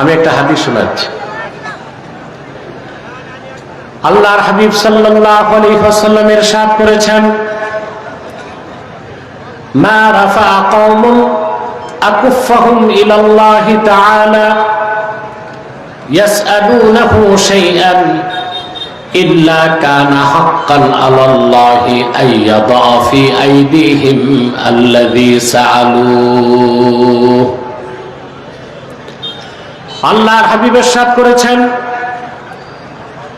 আমি একটা হাদিস শোনাচ্ছি। আল্লাহর হাবিব সাল্লাল্লাহু আলাইহি ওয়াসাল্লাম ইরশাদ করেছেন, মা রাফা কওমুন আকুফাহুম ইলাল্লাহি তাআলা ইয়াসআলুনাহু শাইআন ইল্লা কানা হাক্কান আলাল্লাহি আইয়াদা ফি আইদিহিম আল্লাযী সাআলু। আল্লাহর হাবিব ইরশাদ করেছেন,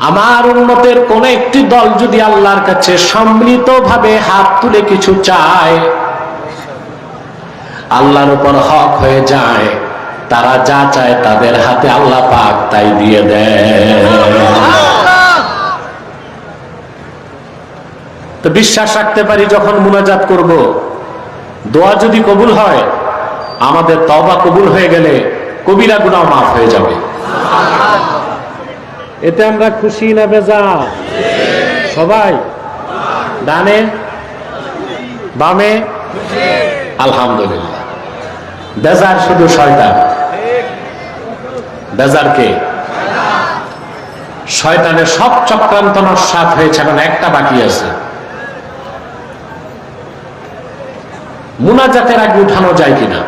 আমার উম্মতের কোন একটি দল যদি আল্লাহর কাছে সম্মিলিতভাবে হাত তুলে কিছু চায়, আল্লাহর উপর হক হয়ে যায়, তারা যা চায় তাদের হাতে আল্লাহ পাক তাই দিয়ে দেয়। তো বিশ্বাস রাখতে পারি যখন মুনাজাত করব, দোয়া যদি কবুল হয়, আমাদের তওবা কবুল হয়ে গেলে কবিরা গুনাহ মাফ হয়ে যাবে। এতে আমরা খুশি না বেজার? সবাই ডানে বামে আলহামদুলিল্লাহ। বেজার শুধু শয়তান। বেজার কে? শয়তানের সব চক্রান্ত নস্যাৎ হয়েছে, এখন একটা বাকি আছে। মুনাজাতের আগে উঠানো যায় কিনা?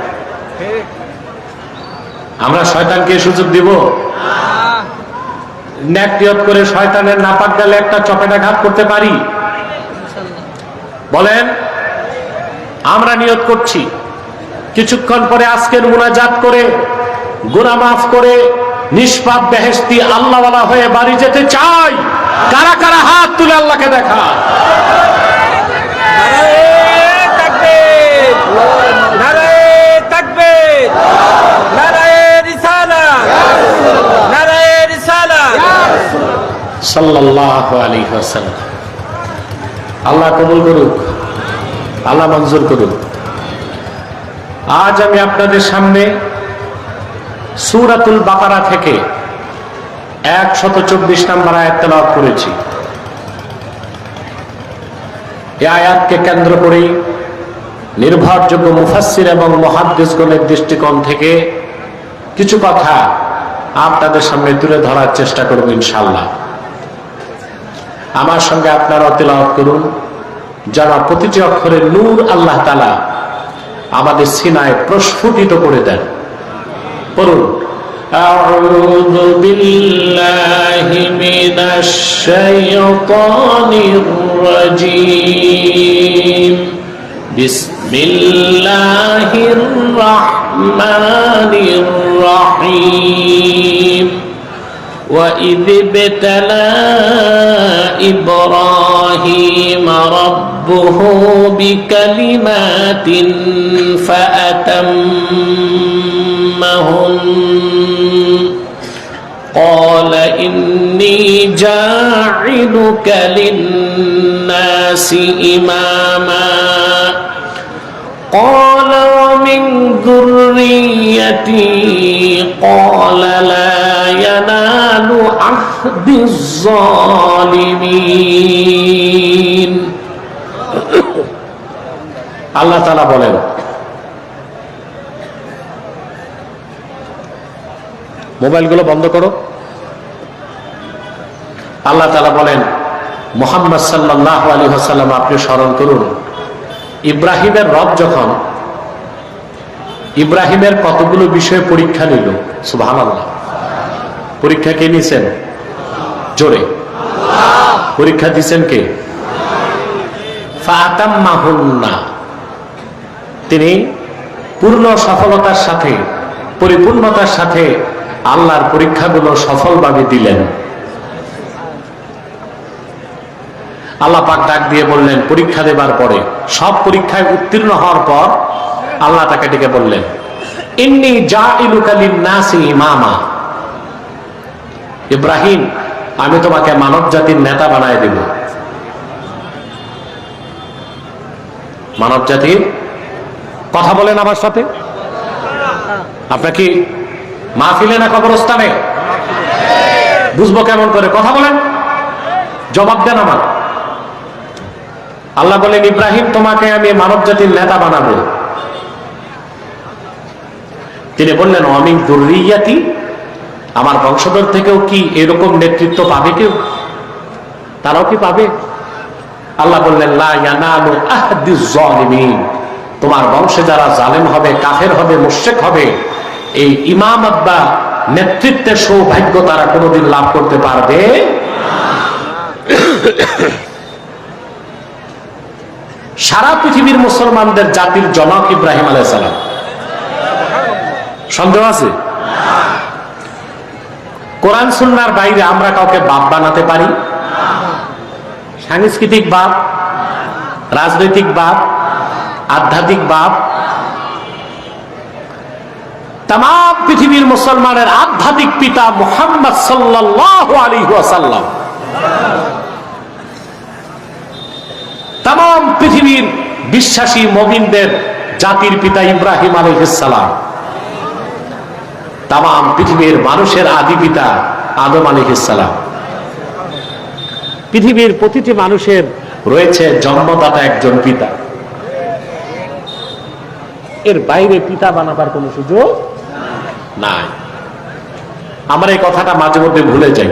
আমরা শয়তানকে সুযোগ দিব? নেক করে শয়তানের নাপাক গেলে একটা চপেটাঘাত করতে পারি? বলেন। আমরা নিয়ত করছি কিছুক্ষণ পরে আজকের মুনাজাত করে গুনাহ মাফ করে নিষ্পাপ বেহেশতি আল্লাহওয়ালা হয়ে বাড়ি যেতে চাই। কারা কারা হাত তুলে আল্লাহকে দেখা? সাল্লাল্লাহু আলাইহি ওয়াসাল্লাম। আল্লাহ কবুল করুক, আল্লাহ মঞ্জুর করুক। আজ আমি আপনাদের সামনে সূরাতুল বাকারা থেকে 124 নম্বর আয়াত তেলাওয়াত করেছি। এই আয়াতকে কেন্দ্র করেই নির্ভরযোগ্য মুফাসসির এবং মুহাদ্দিসগণের দৃষ্টিকোণ থেকে কিছু কথা আপনাদের সামনে তুলে ধরার চেষ্টা করব ইনশাআল্লাহ। আমার সঙ্গে আপনারা তেলাওয়াত করুন, যেন প্রতিটি অক্ষরের নূর আল্লাহ তাআলা আমাদের সিনায় প্রস্ফুটিত করে দেন। পড়ুন। আউযু বিল্লাহি মিনাশ শাইতানির রাজীম। বিসমিল্লাহির রাহমানির রাহিম। وَإِذِ ابْتَلَى إِبْرَاهِيمَ رَبُّهُ بِكَلِمَاتٍ فَأَتَمَّهُنَّ قَالَ إِنِّي جَاعِلُكَ لِلنَّاسِ إِمَامًا قال ومن ذريتي قال لا ينال عهد الظالمين। আল্লাহ তাআলা বলেন, মোবাইলগুলো বন্ধ করো। আল্লাহ তাআলা বলেন, মুহাম্মদ সাল্লাল্লাহু আলাইহি ওয়াসাল্লাম আপনি স্মরণ করুন, ইব্রাহিমের রব যখন ইব্রাহিমের কতগুলো বিষয়ে পরীক্ষা নিল। সুবহানাল্লাহ। পরীক্ষা কে নিছেন? জোরে পরীক্ষা দিছেন কে? ফাতাম্মাহুন্না। তিনি পূর্ণ সফলতার সাথে, পরিপূর্ণতার সাথে আল্লাহর পরীক্ষাগুলো সফলভাবে দিলেন। আল্লাহ পাক ডাক দিয়ে বললেন, পরীক্ষা দেবার পরে, সব পরীক্ষায় উত্তীর্ণ হওয়ার পর আল্লাহ তাকে ডেকে বললেন, ইন্নী জাইলুকা লিন-নাসি ইমামা। ইব্রাহিম, আমি তোমাকে মানব জাতির নেতা বানায় দেব। মানব জাতির কথা বলেন আমার সাথে। আপনার কি মাহফিলে না কবরস্থানে? বুঝবো কেমন করে? কথা বলেন, জবাব দেন আমার। আল্লাহ বলেন, ইব্রাহিম তোমাকে আমি মানব জাতির নেতা বানাবো। তিনি বললেন, অমিন যুররিয়াতি, আমার বংশধর থেকেও কি এরকম নেতৃত্ব পাবে কেউ? তারাও কি পাবে? আল্লাহ বললেন, লা ইয়ানালু আহদিজ জালিমিন, তোমার বংশে যারা জালেম হবে, কাফের হবে, মুশরিক হবে, এই ইমামত বা নেতৃত্বের সৌভাগ্য তারা কোনোদিন লাভ করতে পারবে সারা পৃথিবীর মুসলমানদের জাতির জনক ইব্রাহিম আলাইহিস সালাম। সন্দেহ আছে? কোরআন সুন্নাহর বাইরে আমরা কাউকে বাপ বানাতে পারি? সাংস্কৃতিক বাপ, রাজনৈতিক বাপ, আধ্যাত্মিক বাপ। তাম পৃথিবীর মুসলমানের আধ্যাত্মিক পিতা মুহাম্মদ সাল্লাল্লাহু আলাইহি ওয়াসাল্লাম, তাম পৃথিবীর বিশ্বাসী মুমিনদের জাতির পিতা ইব্রাহিম আলাইহিস সালাম, তাম পৃথিবীর মানুষের আদি পিতা আদম আলাইহিস সালাম। পৃথিবীর প্রতিটি মানুষের রয়েছে জন্মদাতা একজন পিতা, এর বাইরে পিতা বানাবার কোন সুযোগ নাই। আমরা এই কথাটা মাঝে মধ্যে ভুলে যাই,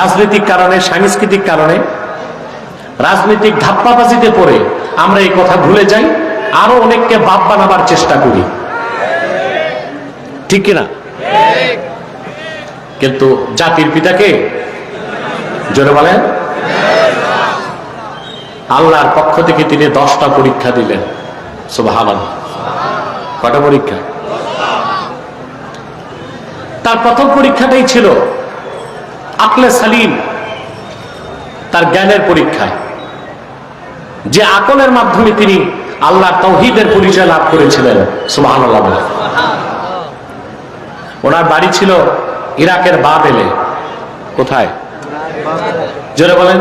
রাজনৈতিক কারণে, সাংস্কৃতিক কারণে, রাজনৈতিক ধাপ্পাবাজিতে পড়ে আমরা এই কথা ভুলে যাই, আরো অনেককে বাপ বানাবার চেষ্টা করি, ঠিক কিনা? কিন্তু জাতির পিতাকে জোরে বলেন, আল্লাহর পক্ষ থেকে তিনি 10টা পরীক্ষা দিলেন। সুবহানাল্লাহ। কটা পরীক্ষা? তার প্রথম পরীক্ষাটাই ছিল আকলে সালিম, তার জ্ঞানের পরীক্ষা, যে আকলের মাধ্যমে তিনি আল্লাহর তাওহীদের পরিচয় লাভ করেছিলেন। সুবহানাল্লাহ। ওনার বাড়ি ছিল ইরাকের বাবেলে। কোথায়? জোরে বলেন।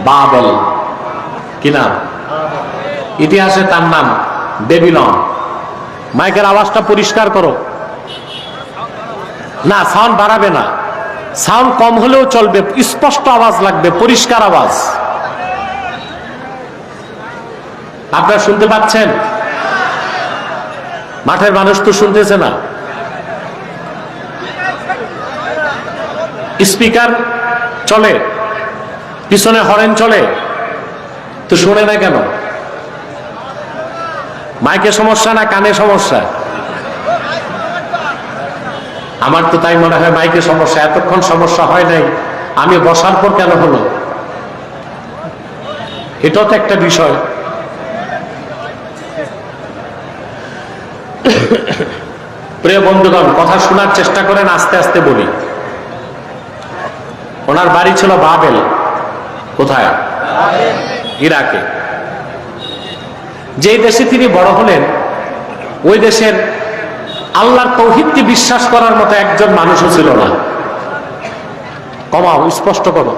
বাবেল। কি নাম? ইতিহাসে তার নাম বেবিলন। মাইকের আওয়াজটা পরিষ্কার করো। না, সাউন্ড বাড়াবে না, সাউন্ড কম হলেও চলবে, স্পষ্ট আওয়াজ লাগবে, পরিষ্কার আওয়াজ। আপনারা শুনতে পাচ্ছেন? মাঠের মানুষ তো শুনতেছে না। স্পিকার চলে, পিছনে হরেন চলে, তো শুনে না কেন? মাইকে সমস্যা না কানে সমস্যা? আমার তো তাই মনে হয় মাইকে সমস্যা। এতক্ষণ সমস্যা হয় নাই, আমি বসার পর কেন হলো? এটাও তো একটা বিষয়। প্রিয় বন্ধুগণ, কথা শোনার চেষ্টা করেন, আস্তে আস্তে বলি। ওনার বাড়ি ছিল বাবেল। কোথায়? ইরাকে। যে দেশে তিনি বড় হলেন, ওই দেশের আল্লাহর তাওহীদকে বিশ্বাস করার মতো একজন মানুষও ছিল না। কমাও, স্পষ্ট করো।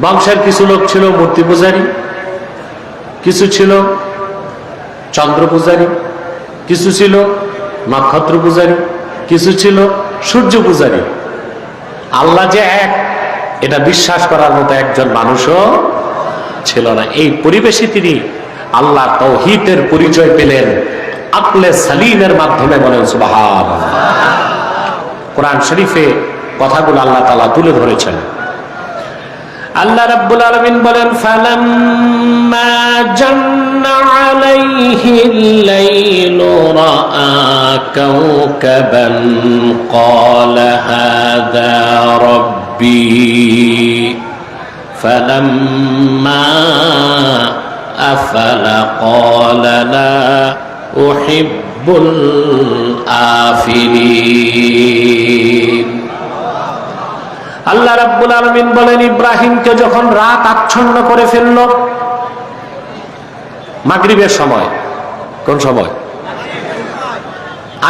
বংশের কিছু লোক ছিল মূর্তি পূজারী, কিছু ছিল চন্দ্র পূজারী, কিছু ছিল নক্ষত্র পূজারী, কিছু ছিল সূর্য পূজারী। আল্লাহ যে এক, এটা বিশ্বাস করার মতো একজন মানুষও ছিল না। এই পরিবেশে তিনি আল্লাহর তাওহীদের পরিচয় পেলেন আকলে সালিমের মাধ্যমে। বলেন সুবহানাল্লাহ। কোরআন শরীফে কথাগুলো আল্লাহ তাআলা তুলে ধরেছেন। আল্লাহ রাব্বুল আলামিন বলেন, ফালাম্মা জান্না আলাইহিল লাইলু রাআ কাওকাবান ক্বালা হাযা রাব্বি ফালাম্মা আফালা ক্বালা লা উহিব্বুল আফিলিন। আল্লাহ রাব্বুল আলামিন বলেন, ইব্রাহিমকে যখন রাত আচ্ছন্ন করে ফেলল, মাগরিবের সময়। কোন সময়?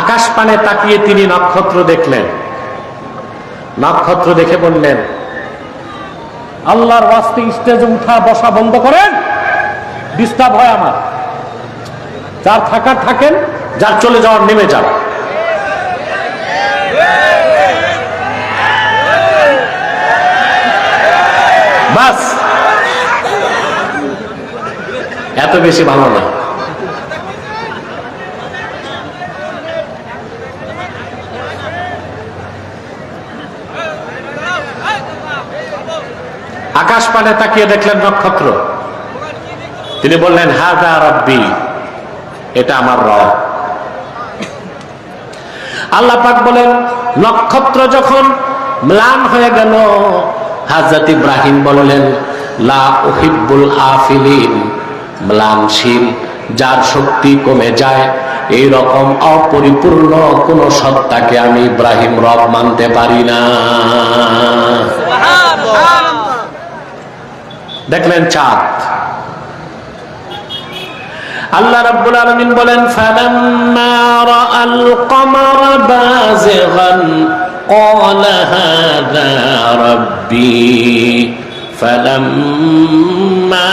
আকাশ পানে তাকিয়ে তিনি নক্ষত্র দেখলেন। নক্ষত্র দেখে বললেন, আল্লাহর ওয়াস্তে স্টেজে উঠা বসা বন্ধ করেন, ডিস্টার্ব হয় আমার। যার থাকার থাকেন, যার চলে যাওয়ার নেমে যান। বাস, এত বেশি ভালো না। আকাশ পানে তাকিয়ে দেখলেন নক্ষত্র। তিনি বললেন হাযা রাব্বি, এটা আমার রব। আল্লাহ পাক বলেন নক্ষত্র যখন ম্লান হয়ে গেল, হযরত ইব্রাহিম বললেন লা উহিব্বুল আফিলিন, ম্লানশীল যার শক্তি কমে যায় এই রকম অপরিপূর্ণ কোন সত্তাকে আমি ইব্রাহিম রব মানতে পারি না। দেখলেন চাঁদ। আল্লাহ রাব্বুল আলামিন বলেন ফালাম্মা রাআল কমারা বাযিগান ক্বালা হাযা রাব্বি ফালাম্মা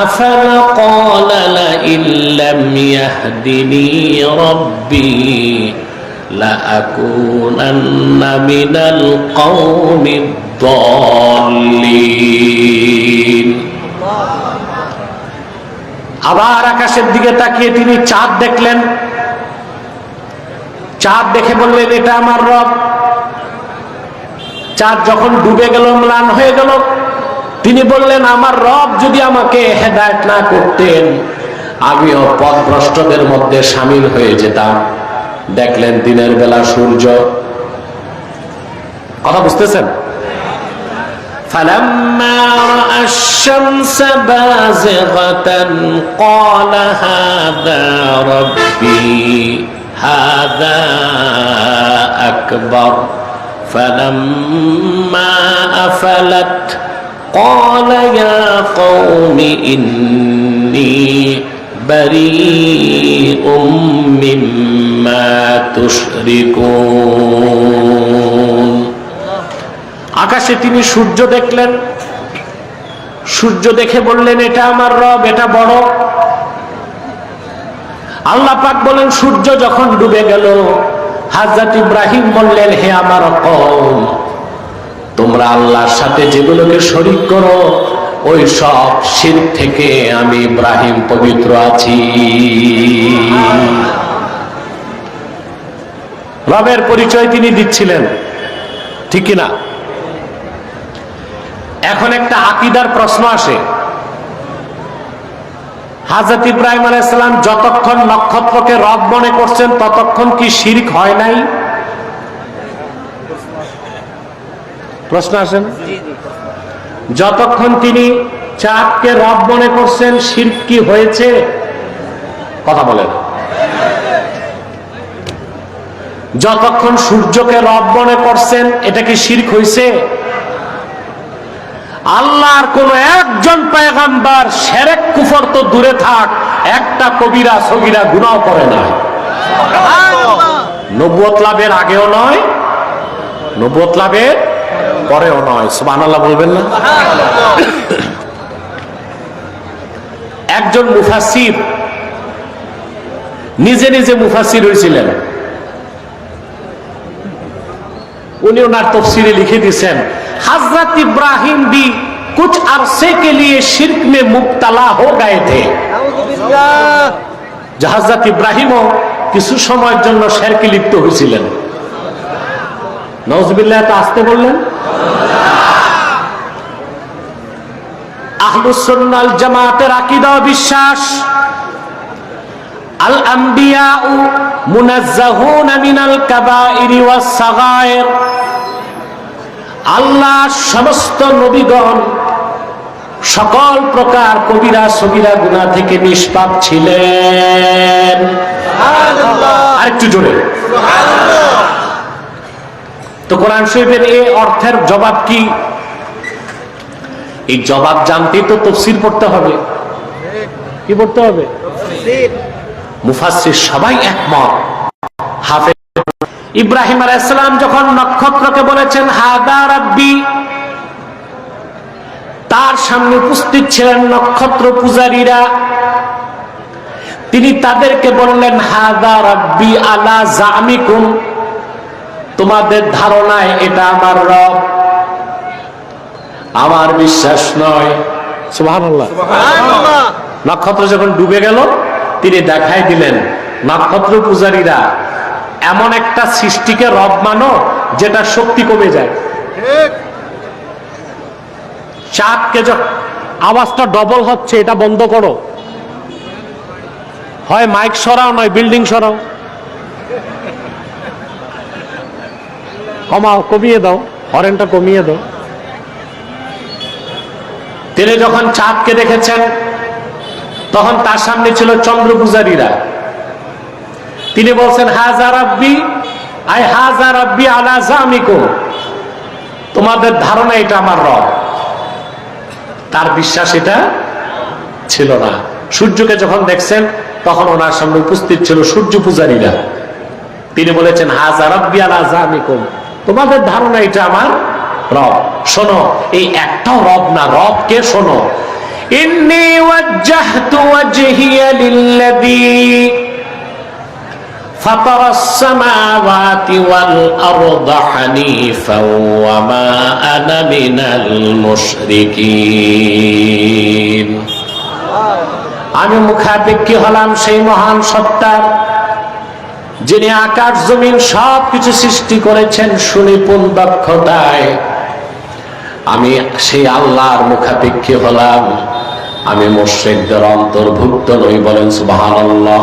আফালা ক্বালা লাইন লাম ইয়াহদিনি রাব্বি লাআকুনান্না মিনাল কওমিদ দাল্লিন। আবার আকাশের দিকে তাকিয়ে তিনি চাঁদ দেখলেন। চাঁদ দেখে বললেন এটা আমার রব। চাঁদ যখন ডুবে গেল, ম্লান হয়ে গেল, তিনি বললেন আমার রব যদি আমাকে হেদায়েত না করতেন আমিও পথভ্রষ্টদের মধ্যে শামিল হয়ে যেতাম। দেখলেন দিনের বেলা সূর্য। কথা বুঝতেছেন? فلما رأى الشمس بازغة قال هذا ربي هذا أكبر فلما أفلت قال يا قوم إني بريء مما تشركون। আকাশে তিনি সূর্য দেখলেন। সূর্য দেখে বললেন এটা আমার রব, এটা বড়। আল্লাহ পাক বলেন সূর্য যখন ডুবে গেল, হযরত ইব্রাহিম বললেন হে আমার কওম, তোমরা আল্লাহর সাথে যেগুলোকে শরীক করো ওই সব শিরক থেকে আমি ইব্রাহিম পবিত্র আছি। রবের পরিচয় তিনি দিচ্ছিলেন, ঠিক কিনা? এখন একটা আকীদার প্রশ্ন আসে, হযরত ইব্রাহিম আলাইহিস সালাম যতক্ষণ নক্ষত্রকে রব মনে করছেন ততক্ষণ কি শিরক হয় নাই? প্রশ্ন আসে না? যতক্ষণ তিনি চাঁদকে রব মনে করছেন শিরক কি হয়েছে? কথা বলেন। যতক্ষণ সূর্যকে রব মনে করছেন এটা কি শিরক হয়েছে? আল্লাহর কোন একজন পয়গম্বর শিরক কুফর তো দূরে থাক, একটা কবিরা সগীরা গুনাহ করে না। নবুয়ত লাভের আগেও নয়, নবুয়ত লাভের পরেও নয়। সুবহানাল্লাহ বলবেন না? একজন মুফাসসির নিজে নিজে মুফাসসির হয়েছিলেন। उन्हें उनार तफसीरे लिखे दिसेन हजरत इब्राहिम भी कुछ अरसे के लिए शिर्क में मुब्तला हो गए थे। हजरत इब्राहिम किछु समয়ের জন্য শিরকে লিপ্ত হয়েছিলেন। নাউজুবিল্লাহ, তা আসতে বললেন। আহলুস সুন্নাহ ওয়াল জামাতের আকীদা ও বিশ্বাস আল আম্বিয়া মুনাজ্জাহুনা মিনাল কাবাইরি ওয়াস সাগায়ের, আল্লাহ সমস্ত নবীগণ সকল প্রকার কবিরা সগীরা গুনাহ থেকে নিষ্পাপ ছিলেন। সুবহানাল্লাহ, আরেকটু জোরে সুবহানাল্লাহ। তো কোরআন শরীফের এই অর্থের জবাব কি? এই জবাব জানতে তো তাফসীর পড়তে হবে। কি পড়তে হবে? তাফসীর। মুফাসসির সবাই একমত। হাফেজ ইব্রাহিম আলাইহিস সালাম যখন নক্ষত্রকে বলেছেন হাদা রাব্বি, তার সামনে উপস্থিত ছিলেন নক্ষত্র পূজারীরা। তিনি তাদেরকে বললেন হাদা রাব্বি আলা জামিকুম, তোমাদের ধারণায় এটা আমার রব, আমার বিশ্বাস নয়। সুবহানাল্লাহ, সুবহানাল্লাহ। নক্ষত্র যখন ডুবে গেল তিনি দেখাই দিলেন নক্ষত্র পূজারীরা এমন একটা সৃষ্টিকে রব মানো যেটা শক্তি কমে যায়। চাঁদকে আওয়াজটা ডবল হচ্ছে, এটা বন্ধ করো। হয় মাইক সরাও, নয় বিল্ডিং সরাও, কমাও, কমিয়ে দাও, হরেনটা কমিয়ে দাও। তিনি যখন চাঁদকে দেখেছেন তখন তার সামনে ছিল চন্দ্র পূজারীরা। তিনি বলছেন, হাজা রাব্বি আই হাজা রাব্বি আলা জামিকুম, তোমাদের ধারণা এটা আমার রব। তার বিশ্বাস এটা ছিল না। সূর্যকে যখন দেখছেন তখন ওনার সামনে উপস্থিত ছিল সূর্য পূজারীরা। তিনি বলেছেন, হাজা রাব্বি আলা জামিকুম, তোমাদের ধারণা এটা আমার রব। শোনো, এই একটাও রব না, রবকে শোনো। ইন্নী ওয়াজ্জাহতু ওয়াজহিয়া লিল্লাযী ফাতারাস সামাওয়াতি ওয়াল আরদা হানিফাও ওয়া মা আনা মিনাল মুশরিকিন। আমি মুখাপেক্ষী হলাম সেই মহান সত্তার, যিনি আকাশ জমিন সবকিছু সৃষ্টি করেছেন সুনিপুণ দক্ষতায়। আমি সেই আল্লাহর মুখাপেক্ষী হলাম, আমি মুশরিকদের অন্তর্ভুক্ত নই। বলেন সুবহানাল্লাহ।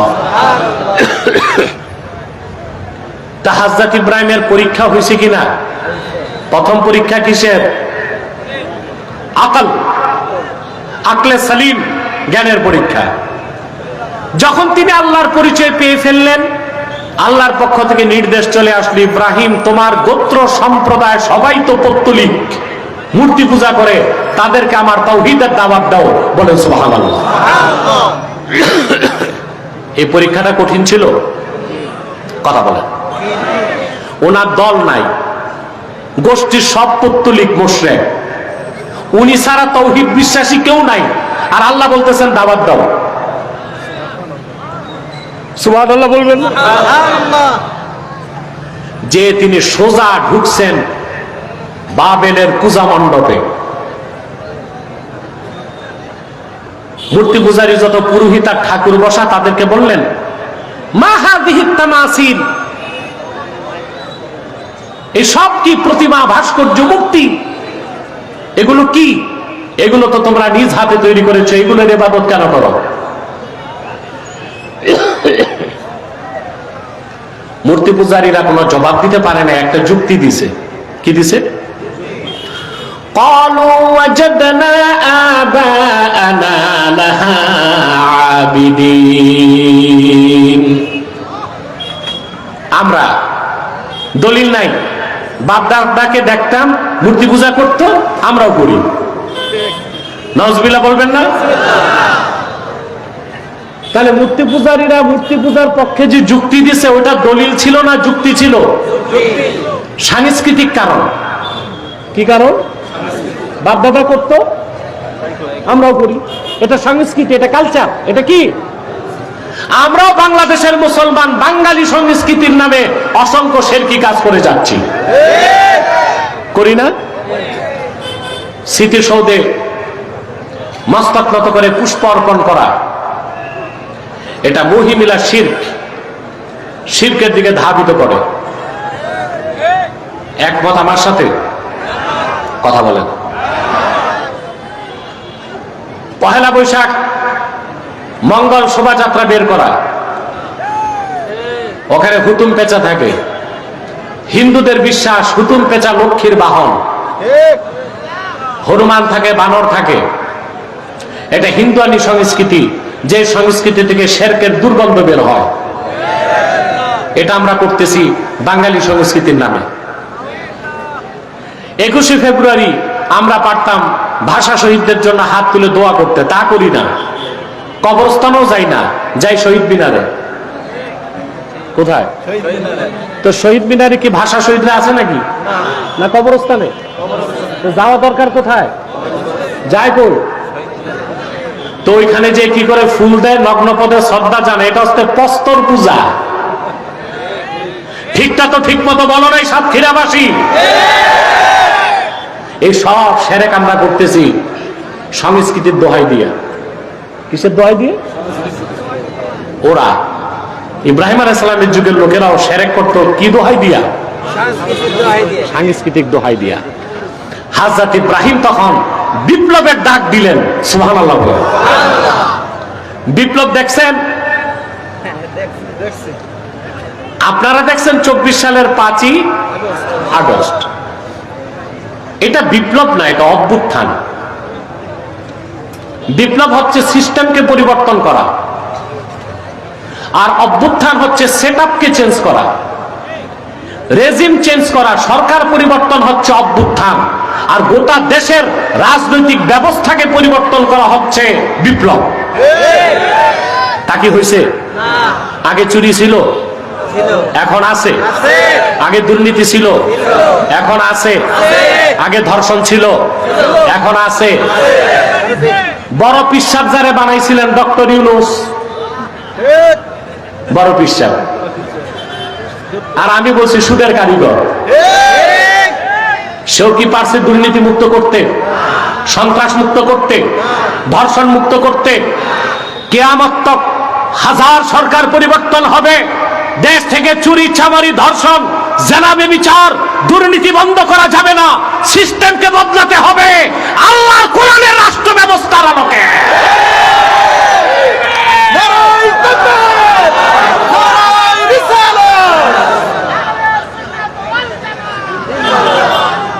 হযরত ইব্রাহিমের পরীক্ষা হয়েছে কিনা? প্রথম পরীক্ষা কিসের? আকলে সালিম, জ্ঞানের পরীক্ষা। যখন তিনি আল্লাহর পরিচয় পেয়ে ফেললেন, আল্লাহর পক্ষ থেকে নির্দেশ চলে আসলো, ইব্রাহিম তোমার গোত্র সম্প্রদায় সবাই তো পৌত্তলিক, মূর্তি পূজা করে, তাদেরকে আমার তাওহীদের দাওয়াত দাও। বলেন সুবহানাল্লাহ। এই পরীক্ষাটা কঠিন ছিল? কথা বলেন। ওনার দল নাই, গোষ্ঠীর সব পৌত্তলিক মুশরিক, উনি ছাড়া তাওহীদ বিশ্বাসী কেউ নাই, আর আল্লাহ বলতেছেন দাওয়াত দাও। সুবহানাল্লাহ বলবেন। যে তিনি সোজা ঢুকছেন বাবেলের পূজা মণ্ডপে। মূর্তি পূজারী যত পুরোহিত আর ঠাকুর বসা, তাদেরকে বললেন, মা হাযিহিত তামাসিল, এই সব কি প্রতিমা, ভাস্কর্য, মূর্তি? এগুলো কি? এগুলো তো তোমরা নিজ হাতে তৈরি করেছো, এগুলোর ইবাদত কেন করো? মূর্তি পূজারীরা কোনো জবাব দিতে পারে না, একটা যুক্তি দিছে। কি দিছে? ক্বালু ওয়াজাদনা আবাআনা লাহা আবিদিন। আমরা, দলিল নাই, বাপ দাদাকে দেখতাম মূর্তি পূজা করত, আমরাও করি। নাউজুবিল্লাহ বলবেন না? তাহলে মূর্তি পূজারীরা মূর্তি পূজার পক্ষে যে যুক্তি দিছে, ওটা দলিল ছিল না যুক্তি ছিল? সাংস্কৃতিক কারণ। কি কারণ? বাপ দাদা করত, আমরাও করি, এটা সংস্কৃতি, এটা কালচার। এটা কি? আমরাও বাংলাদেশের মুসলমান বাঙালি সংস্কৃতির নামে অসংখ্য শিরকি কাজ করে যাচ্ছি, করি না? স্মৃতিসৌধে মস্তক নত করে পুষ্প অর্পণ করা, এটা মুহিমিলা শিরক, শিরকের দিকে ধাবিত করে। একমত আমার সাথে? কথা বলেন। পহেলা বৈশাখ মঙ্গল শোভাযাত্রা বের করা, ওখানে হুতুম পেঁচা থাকে। হিন্দুদের বিশ্বাস হুতুম পেঁচা লক্ষ্মীর বাহন, হনুমান থাকে, বানর থাকে। এটা হিন্দুয়ানি সংস্কৃতি, যে সংস্কৃতি থেকে শিরকের দুর্গন্ধ বের হয়। এটা আমরা করতেছি বাঙালি সংস্কৃতির নামে। 21শে ফেব্রুয়ারি আমরা পারতাম ভাষা শহীদদের জন্য হাত তুলে দোয়া করতে, তা করি না। কবরস্থানেও যাই না, যাই শহীদ মিনারে। কোথায়? তো শহীদ মিনারে কি ভাষা শহীদরা আছে নাকি? না কবরস্থানে? তো যাওয়া দরকার কোথায়? যায় কই? তো ওইখানে যে কি করে ফুল দেয়, নগ্ন পদে শ্রদ্ধা জানে, এটা হচ্ছে প্রস্তর পূজা। ঠিকটা তো ঠিক মতো বলো নাই সাতক্ষীরাবাসী। এই সব শিরক আমরা করতেছি সংস্কৃতির দোহাই দিয়া। কিসের দোহাই দিয়ে? ওরা ইব্রাহিম আলাইহিস সালামের যুগের লোকেরাও শিরক করত, কি দোহাই দিয়া? সাংস্কৃতিক দোহাই দিয়া। হযরত ইব্রাহিম তখন বিপ্লবের ডাক দিলেন। সুবহানাল্লাহ। বিপ্লব দেখছেন? আপনারা দেখছেন 24 সালের 5ই আগস্ট। এটা বিপ্লব না, এটা অভ্যুত্থান। বিপ্লব হচ্ছে সিস্টেমকে পরিবর্তন করা, আর অভ্যুত্থান হচ্ছে সেটআপকে চেঞ্জ করা, রেজিম চেঞ্জ করা, সরকার পরিবর্তন হচ্ছে অভ্যুত্থান, আর গোটা দেশের রাজনৈতিক ব্যবস্থাকে পরিবর্তন করা হচ্ছে বিপ্লব। তা কি হয়েছে? আগে চুরি ছিল, এখন আছে। আগে দুর্নীতি ছিল, এখন আছে। আগে ধর্ষণ ছিল, এখন আছে। বড় পিসাব যারে বানাইছিলেন ডক্টর ইউনূস, বড় পিসাব, আর আমি বলছি সুদের কারিগর। সেও কি পারছে দুর্নীতি মুক্ত করতে, সন্ত্রাস মুক্ত করতে, ধর্ষণ মুক্ত করতে? কিয়ামত তক হাজার সরকার পরিবর্তন হবে, দেশ থেকে চুরি, চামারি, ধর্ষণ, জেনা, ব্যভিচার, দুর্নীতি বন্ধ করা যাবে না। সিস্টেমকে বদলাতে হবে আল্লাহর কোরআনের রাষ্ট্র ব্যবস্থার আলোকে।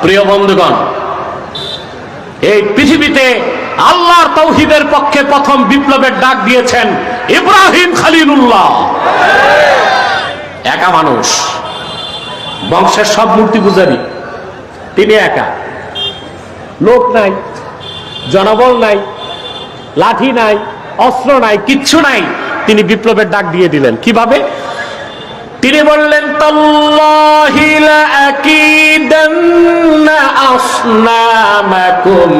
প্রিয় বন্ধুগণ, এই পৃথিবীতে আল্লাহর তাওহীদের পক্ষে প্রথম বিপ্লবের ডাক দিয়েছেন ইব্রাহিম খলিলুল্লাহ। একা মানুষ, বংশের সব মূর্তি পূজারী, তিনি একা, লোক নাই, জনবল নাই, লাঠি নাই, অস্ত্র নাই, কিচ্ছু নাই। তিনি বিপ্লবের ডাক দিয়ে দিলেন। কিভাবে? তিনি বললেন, তাল্লাহি লাআকিদান্না আসনামাকুম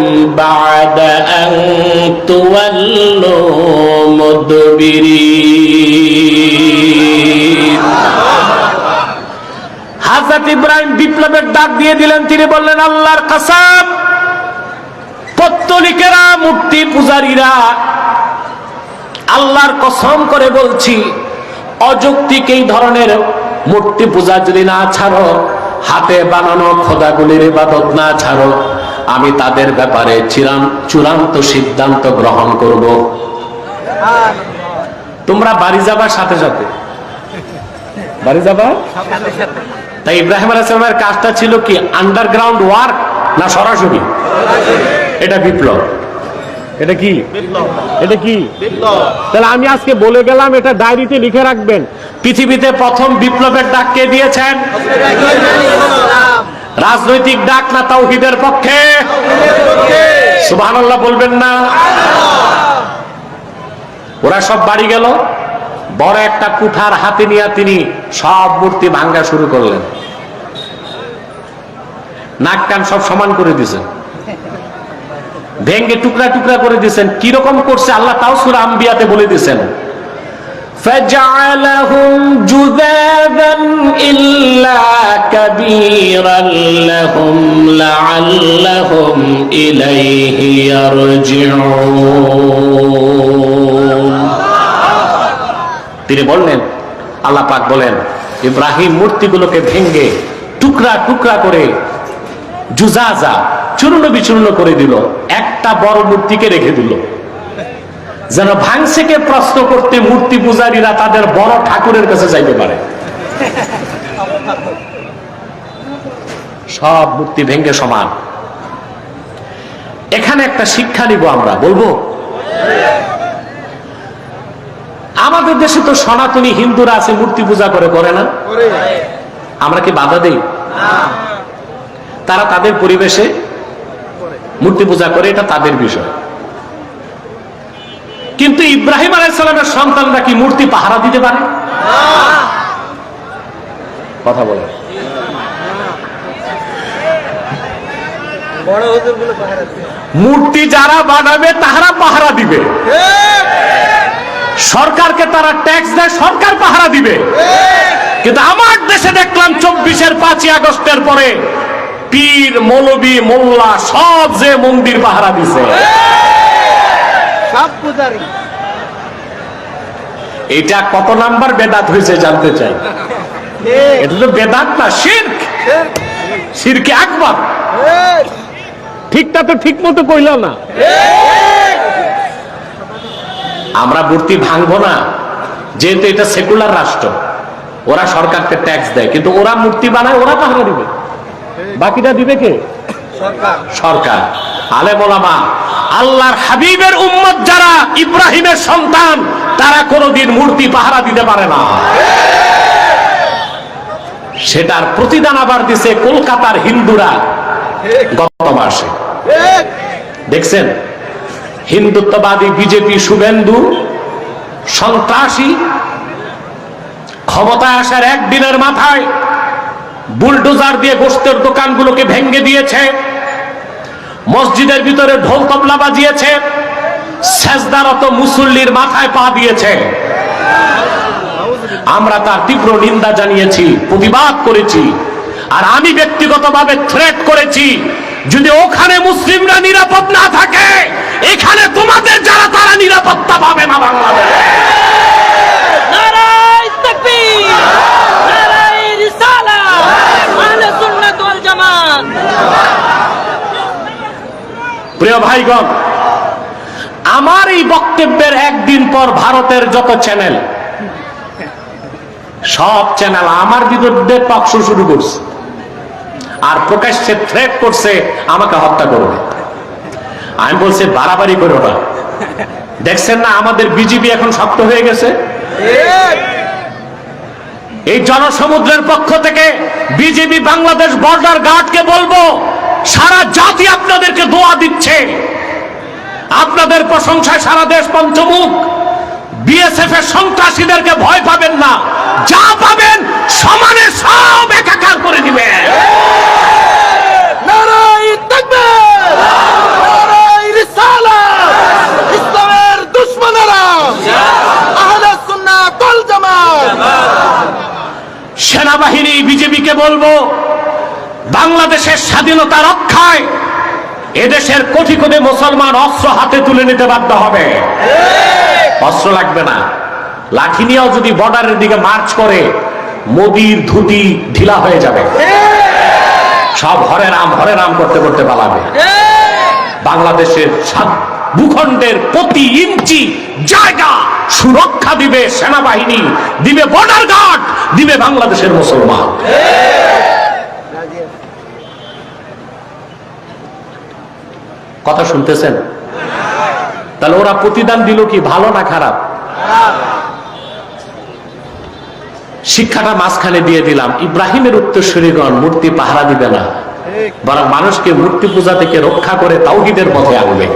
বা'দা আন তুওয়াল্লু মুদবিরিন। হযরত ইব্রাহিম বিপ্লবের ডাক দিয়ে দিলেন। তিনি বললেন, আল্লাহর কসম, পত্তলিকেরা, মূর্তি পূজারীরা, আল্লাহর কসম করে বলছি, অযৌক্তিক এই ধরনের মূর্তি পূজা যদি না ছাড়ো, হাতে বানানো খোদাগুলির ইবাদত না ছাড়ো, আমি তাদের ব্যাপারে চূড়ান্ত সিদ্ধান্ত গ্রহণ করব। তোমরা বাড়ি যাবার সাথে সাথে, বাড়ি যাবা। তাই ইব্রাহিম আলাইহিস সালামের কাজটা ছিল কি? আন্ডারগ্রাউন্ড ওয়ার্ক না সরাসরি? এটা বিপ্লব। এটা কি? এটা কি? তাহলে আমি আজকে বলে গেলাম, এটা ডায়েরিতে লিখে রাখবেন। পৃথিবীতে প্রথম বিপ্লবের ডাক কে দিয়েছেন? রাজনৈতিক ডাক না তাওহীদের পক্ষে? সুবহানাল্লাহ বলবেন না? ওরা সব বাড়ি গেল, বড় একটা কুঠার হাতে নিয়ে তিনি সব মূর্তি ভাঙা শুরু করলেন। নাক কান সব সমান করে দিয়েছেন, ভেঙ্গে টুকরা টুকরা করে দিয়েছেন। কিরকম করছে আল্লাহ তাও সূরা আম্বিয়াতে বলে দিয়েছেন, فَجَعَلَهُمْ جُذَاذًا إِلَّا كَبِيرًا لَهُمْ لَعَلَّهُمْ إِلَيْهِ يَرْجِعُونَ। তিনি বললেন, আল্লাহ পাক বলেন, ইব্রাহিম মূর্তিগুলোকে ভেঙ্গে টুকরা টুকরা করে জুজাজা, চূর্ণ বিচূর্ণ করে দিল, একটা বড় মূর্তিকে রেখে দিল, যেন ভাঙছেকে প্রশ্ন করতে মূর্তি পূজারীরা তাদের বড় ঠাকুরের কাছে যাইতে পারে। সব মূর্তি ভেঙ্গে সমান। এখানে একটা শিক্ষা নিব আমরা, বলবো। আমাদের দেশে তো সনাতনী হিন্দুরা আছে, মূর্তি পূজা করে না? আমরা কি বাধা দেই? তারা তাদের পরিবেশে মূর্তি পূজা করে, এটা তাদের বিষয়। কিন্তু ইব্রাহিম আলাইহিস সালামের সন্তানরা কি মূর্তি পাহারা দিতে পারে? কথা বলে। মূর্তি যারা বানাবে তাহারা পাহারা দিবে, সরকারকে তারা ট্যাক্স দেয়, সরকার পাহারা দিবে। কিন্তু আমার দেশে দেখলাম 24-এর 5ই আগস্টের পরে পীর, মৌলবী, মোল্লা সব যে মন্দির পাহারা দিছে। এটা কত নাম্বার বেদাত হয়েছে জানতে চাই? এটা তো বেদাত না, শিরক, শিরকে আকবার। ঠিকটা তো ঠিক মতো কইল না। আমরা মূর্তি ভাঙবো না, যেহেতু এটা সেকুলার রাষ্ট্র, ওরা সরকারকে ট্যাক্স দেয়, কিন্তু ওরা মূর্তি বানায়, ওরা পাহারা দিবে, বাকিটা দিবে কে? সরকার। আলেম ওলামা, আল্লাহর হাবিবের উম্মত যারা, ইব্রাহিমের সন্তান, তারা কোনোদিন মূর্তি পাহারা দিতে পারে না। সেটার প্রতিদান আবার দিছে কলকাতার হিন্দুরা গত মাসে। দেখছেন, হিন্দুত্ববাদী বিজেপি শুভেন্দু সন্ত্রাসী ক্ষমতায় আসার একদিনের মাথায় বুলডোজার দিয়ে গোশতের দোকানগুলোকে ভেঙে দিয়েছে, মসজিদের ভিতরে ঢোল তবলা বাজিয়েছে, সেজদারত মুসল্লির মাথায় পা দিয়েছে। আমরা তার তীব্র নিন্দা জানিয়েছি, প্রতিবাদ করেছি। আর আমি ব্যক্তিগতভাবে থ্রেট করেছি, যদি ওখানে মুসলিমরা নিরাপদ না থাকে, এখানে তোমাদের যারা, তারা নিরাপত্তা পাবে না। বাংলাদেশ নারায়ে তাকবীর, নারায়ে রিসালাত, আহলে সুন্নাত ওয়াল জামাত। প্রিয় ভাইগণ, আমার এই বক্তব্যের একদিন পর ভারতের যত চ্যানেল, সব চ্যানেল আমার বিরুদ্ধে টকশো শুরু করছে আর প্রকাশ্যে থ্রেট করছে আমাকে হত্যা করবে। আমি বলছি বাড়াবাড়ি করো না। দেখছেন না আমাদের বিজেপি এখন শক্ত হয়ে গেছে। এই জনসমুদ্রের পক্ষ থেকে বিজেপি বাংলাদেশ বর্ডার গার্ডকে বলবো, সারা জাতি আপনাদেরকে দোয়া দিচ্ছে, আপনাদের প্রশংসায় সারা দেশ পঞ্চমুখ। বিএসএফ এর সন্ত্রাসীদেরকে ভয় পাবেন না, যা পাবেন সমানে সব একাকার করে দিবেন। নারায়ে তাকবীর, নারায়ে রিসালাত, ইসলামের দুশমনেরা, আহলে সুন্নাত ওয়াল জামাত। সেনাবাহিনী বিজেপিকে বলবো, বাংলাদেশের স্বাধীনতা রক্ষায় এদেশের কোটি কোটি মুসলমান অস্ত্র হাতে তুলে নিতে বাধ্য হবে। অস্ত্র লাগবে না, লাঠি নিয়েও যদি বর্ডারের দিকে মার্চ করে, মোদির ধুতি ঢিলা হয়ে যাবে, সব হরে রাম করতে করতে পালাবে। বাংলাদেশের ভূখণ্ডের প্রতি ইঞ্চি জায়গা সুরক্ষা দিবে সেনাবাহিনী, দিবে বর্ডার গার্ড, দিবে বাংলাদেশের মুসলমান। কথা শুনতেছেন? তাহলে ওরা প্রতিদান দিল কি, ভালো না খারাপ? শিক্ষাটা মাঝখানে দিয়ে দিলাম। ইব্রাহিমের উত্তরসূরিগণ মূর্তি পাহারা দিবে না, বরং মানুষকে মূর্তি পূজা থেকে রক্ষা করে তাওহীদের পথে আনবে।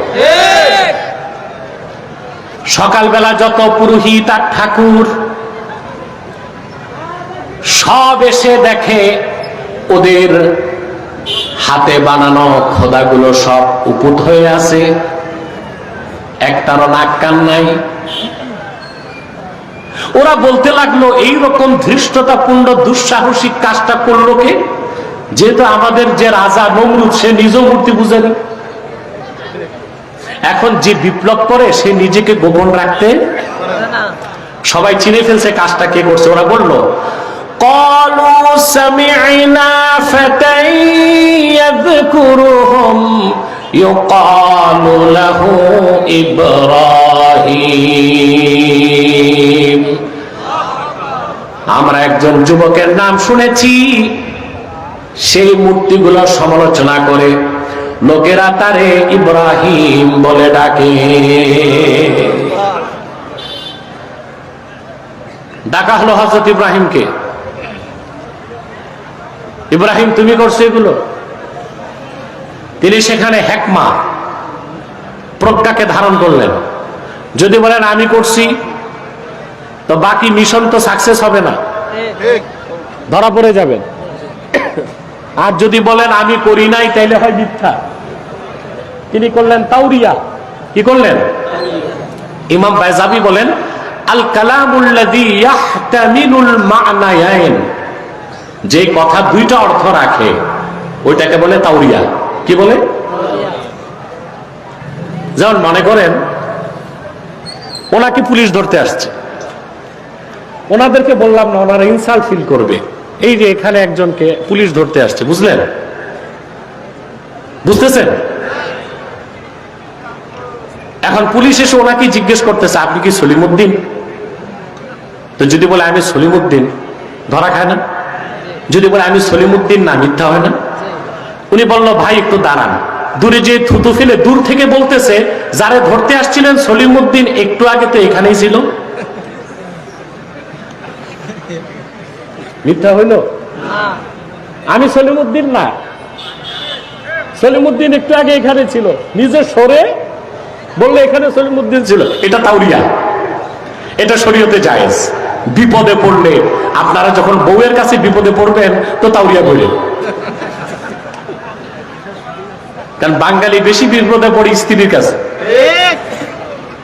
সকালবেলা যত পুরোহিত আর ঠাকুর সব এসে দেখে ওদের হাতে বানানো খোদাগুলো সব উপুত হয়ে আছে, একটারও নাক কান নাই। ওরা বলতে লাগলো, এইরকম ধৃষ্টতাপূর্ণ দুঃসাহসিক কাজটা করলো কে? যেহেতু আমাদের যে রাজা নমরুদ, সে নিজ মূর্তি বুঝেনি। এখন যে বিপ্লব করে সে নিজেকে গোপন রাখতে, সবাই চিনে ফেলছে কাজটা কে করছে। ওরা বলল, ক্বালু সামি'না ফাতান ইয়াযকুরুহুম ইউকালু লাহু ইব্রাহিম। আমরা একজন যুবকের নাম শুনেছি, সেই মূর্তিগুলো সমালোচনা করে লোকেরা তারে ইব্রাহিম বলে ডাকে। ডাকা হলো হযরত ইব্রাহিমকে। ইব্রাহিম, তুমি করছো এগুলো? তিনি সেখানে হেকমা, প্রজ্ঞাকে ধারণ করলেন। যদি বলেন আমি করছি, তো বাকি মিশন তো সাকসেস হবে না, ধরা পড়ে যাবেন। আর যদি বলেন আমি করি নাই, তাইলে হয় মিথ্যা। তিনি করলেন তাওরিয়া। কি করলেন? ইমাম বাইজাবি বলেন, আল কালামুল্লাযী ইয়াহতামিলুল মা'নায়াইন, যে কথা দুইটা অর্থ রাখে ওইটাকে বলে তাওরিয়া। কি বলে? যেমন মনে করেন ওনাকে পুলিশ ধরতে আসছে, ওনাদেরকে বললাম না, ওনারা ইনসাল্ট ফিল করবে। এই যে এখানে একজনকে পুলিশ ধরতে আসছে, বুঝলেন? বুঝতেছেন? এখন পুলিশ এসে ওনাকে জিজ্ঞেস করতেছে আপনি কি সলিমউদ্দিন? তো যদি বলে আমি সলিমউদ্দিন, ধরা খায় না? যদি বলে আমি সলিমউদ্দিন না, মিথ্যা হয় না? উনি বলল ভাই একটু দাঁড়ান। দূরে যে থুতু ফেলে দূর থেকে বলতেছে যারে ধরতে আসছিলেন সলিমউদ্দিন একটু আগে তো এখানেই ছিল। মিথ্যা হইল? আমি সলিমউদ্দিন না, সলিমউদ্দিন একটু আগে এখানে ছিল। নিজে সরে বললে এখানে সলিমউদ্দিন ছিল। এটা তাওরিয়া, এটা শরীয়তে জায়েজ। বিপদে পড়লে আপনারা যখন বউয়ের কাছে বিপদে পড়বেন তো তাওরিয়া করেন, কারণ বাঙালি বেশি বিপদে পড়ে স্ত্রীর কাছে,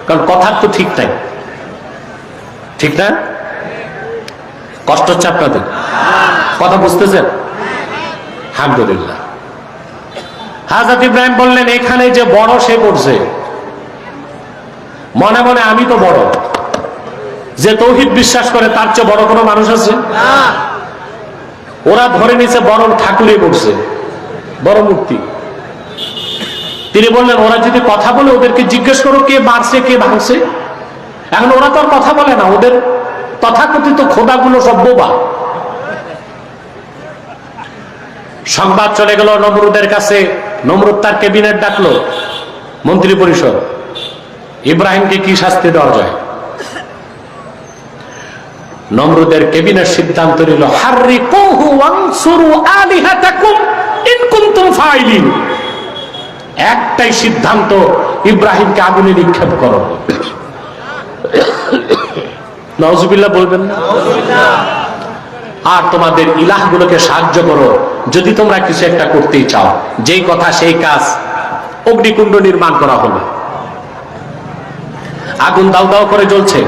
কারণ কথার তো ঠিক নাই, ঠিক না? কষ্ট হচ্ছে আপনাদের? কথা বুঝতেছেন? আলহামদুলিল্লাহ। হযরত ইব্রাহিম বললেন এখানে যে বড় সে করছে, মনে মনে আমি তো বড়। যে তৌহিদ বিশ্বাস করে তার চেয়ে বড় কোনো মানুষ আছে? ওরা ধরে নিছে বড় ঠাকুরে করছে, বড় মূর্তি। তিনি বললেন ওরা যদি কথা বলে ওদেরকে জিজ্ঞেস করো কে মারছে কে ভাঙছে। এখন ওরা তো আর কথা বলে না, ওদের তথাকথিত খোদাগুলো সব বোবা। সংবাদ চলে গেল নমরুদের কাছে। নমরুদ তার ক্যাবিনেট ডাকলো, মন্ত্রী পরিষদ, ইব্রাহিমকে কি শাস্তি দেওয়া যায়। নমরুদের ক্যাবিনেট সিদ্ধান্ত নিল হাররিকুহু ওয়ানসুরু আলিহাতাকুম ইন কুনতুম ফাইলিন। একটাই সিদ্ধান্ত, ইব্রাহিমকে আগুনে নিক্ষেপ করো। নাউজুবিল্লাহ বলবেন না? আর তোমাদের ইলাহগুলোকে সাহায্য করো যদি তোমরা কিছু একটা করতেই চাও। যেই কথা সেই কাজ। অগ্নিকুণ্ড নির্মাণ করা হলো, আগুন দাউ দাউ করে জ্বলছে।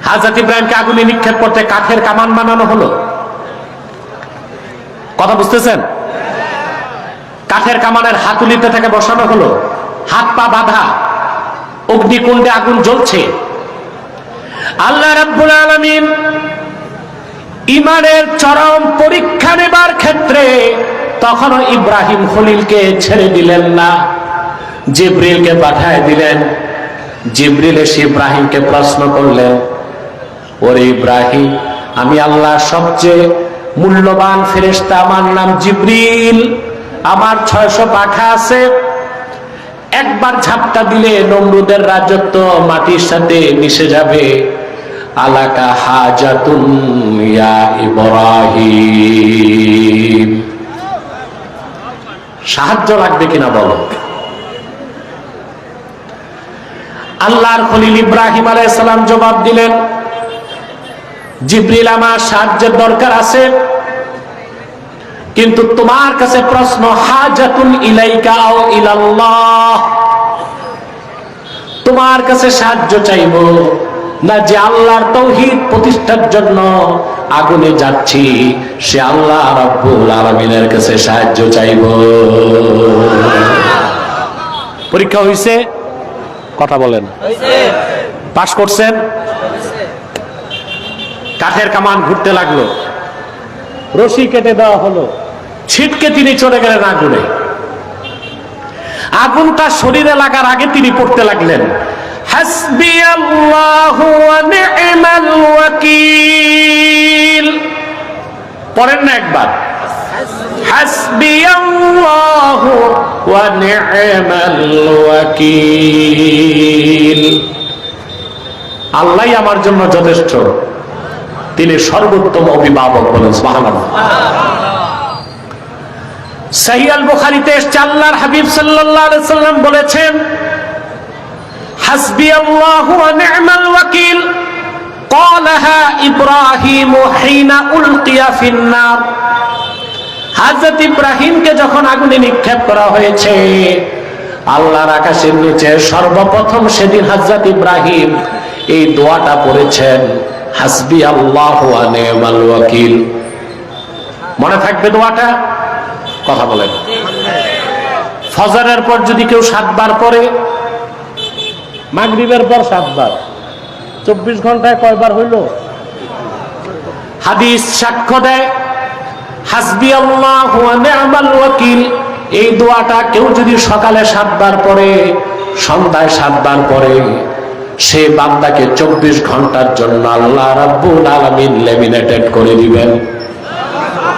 হযরত ইব্রাহিমকে আগুনে নিক্ষেপ করতে কাঠের কামান বানানো হলো। কথা বুঝতেছেন? কাঠের কামানের হাতুলিতে থেকে বসানো হলো, হাত পা বাঁধা, অগ্নিকুণ্ডে আগুন জ্বলছে। আল্লাহ রাব্বুল আলামিন ঈমানের চরম পরীক্ষা নেবার ক্ষেত্রে তখনও ইব্রাহিম খলিলকে ছেড়ে দিলেন না, জিবরিলকে পাঠিয়ে দিলেন। জিবরিল এসে ইব্রাহিমকে প্রশ্ন করলেন, ওরে ইব্রাহিম, আমি আল্লাহর সবচেয়ে মূল্যবান ফেরেশতা, আমার নাম জিবরিল, আমার 600 পাখা আছে। একবার ঝাপটা দিলে নমরুদের রাজত্ব মাটির সাথে মিশে যাবে। আলাকা হাজাতুন ইয়া ইব্রাহিম, সাহায্য লাগবে কিনা বলো। আল্লাহর খলিল ইব্রাহিম আলাইহিস সালাম জবাব দিলেন, জিবরিল, আমার সাহায্যের দরকার আছে, কিন্তু তোমার কাছে প্রশ্ন, হাজাতুন ইলাইকা আও ইলাল্লাহ, তোমার কাছে সাহায্য চাইবো না যে আল্লাহর তাওহীদ প্রতিষ্ঠার জন্য আগুনে যাচ্ছি সে আল্লাহ রাব্বুল আলামিনের কাছে সাহায্য চাইবো। পরীক্ষা হইছে? কথা বলেন। পাস করছেন? কাঠের কামান ঘুরতে লাগলো, রশি কেটে দেওয়া হলো, ছিটকে তিনি চলে গেলেন আগুনে। আগুনটা শরীরে লাগার আগে তিনি পড়তে লাগলেন, হাসবিয়াল্লাহু ওয়া নি'মাল ওয়াকিল। পড়েন না একবার, হাসবিয়াল্লাহু ওয়া নি'মাল ওয়াকিল। আল্লাহই আমার জন্য যথেষ্ট, তিনি সর্বোত্তম অভিভাবক। বলেন সুবহানাল্লাহ। সহিহ আল বুখারীতে এসেছে, আল্লাহর হাবিব সাল্লাল্লাহু আলাইহি সাল্লাম বলেছেন, হাসবিয়াল্লাহু ওয়া নি'মাল ওয়াকিল ক্বালাহা ইব্রাহিম হিনা উলকিয়া ফিন নার। হযরত ইব্রাহিমকে যখন আগুনে নিক্ষেপ করা হয়েছে, আল্লাহর আকাশের নিচে সর্বপ্রথম সেদিন হযরত ইব্রাহিম এই দোয়াটা পড়েছেন, হাসবিয়াল্লাহু ওয়া নি'মাল ওয়াকিল। মনে থাকবে দোয়াটা? কথা বলেন। ফজরের পর যদি কেউ 7 বার পড়ে, মাগরিবের পর 7 বার, 24 ঘন্টায় কয়বার হইল? হাদিস সাক্ষ্য দেয়, হাসবিয়াল্লাহু ওয়া নি'মাল ওয়াকিল এই দোয়াটা কেউ যদি সকালে 7 বার পড়ে, সন্ধ্যায় 7 বার পড়ে, সে বান্দাকে 24 ঘন্টার জন্য আল্লাহ রাব্বুল আলামিন লেমিনেটেড করে দিবেন।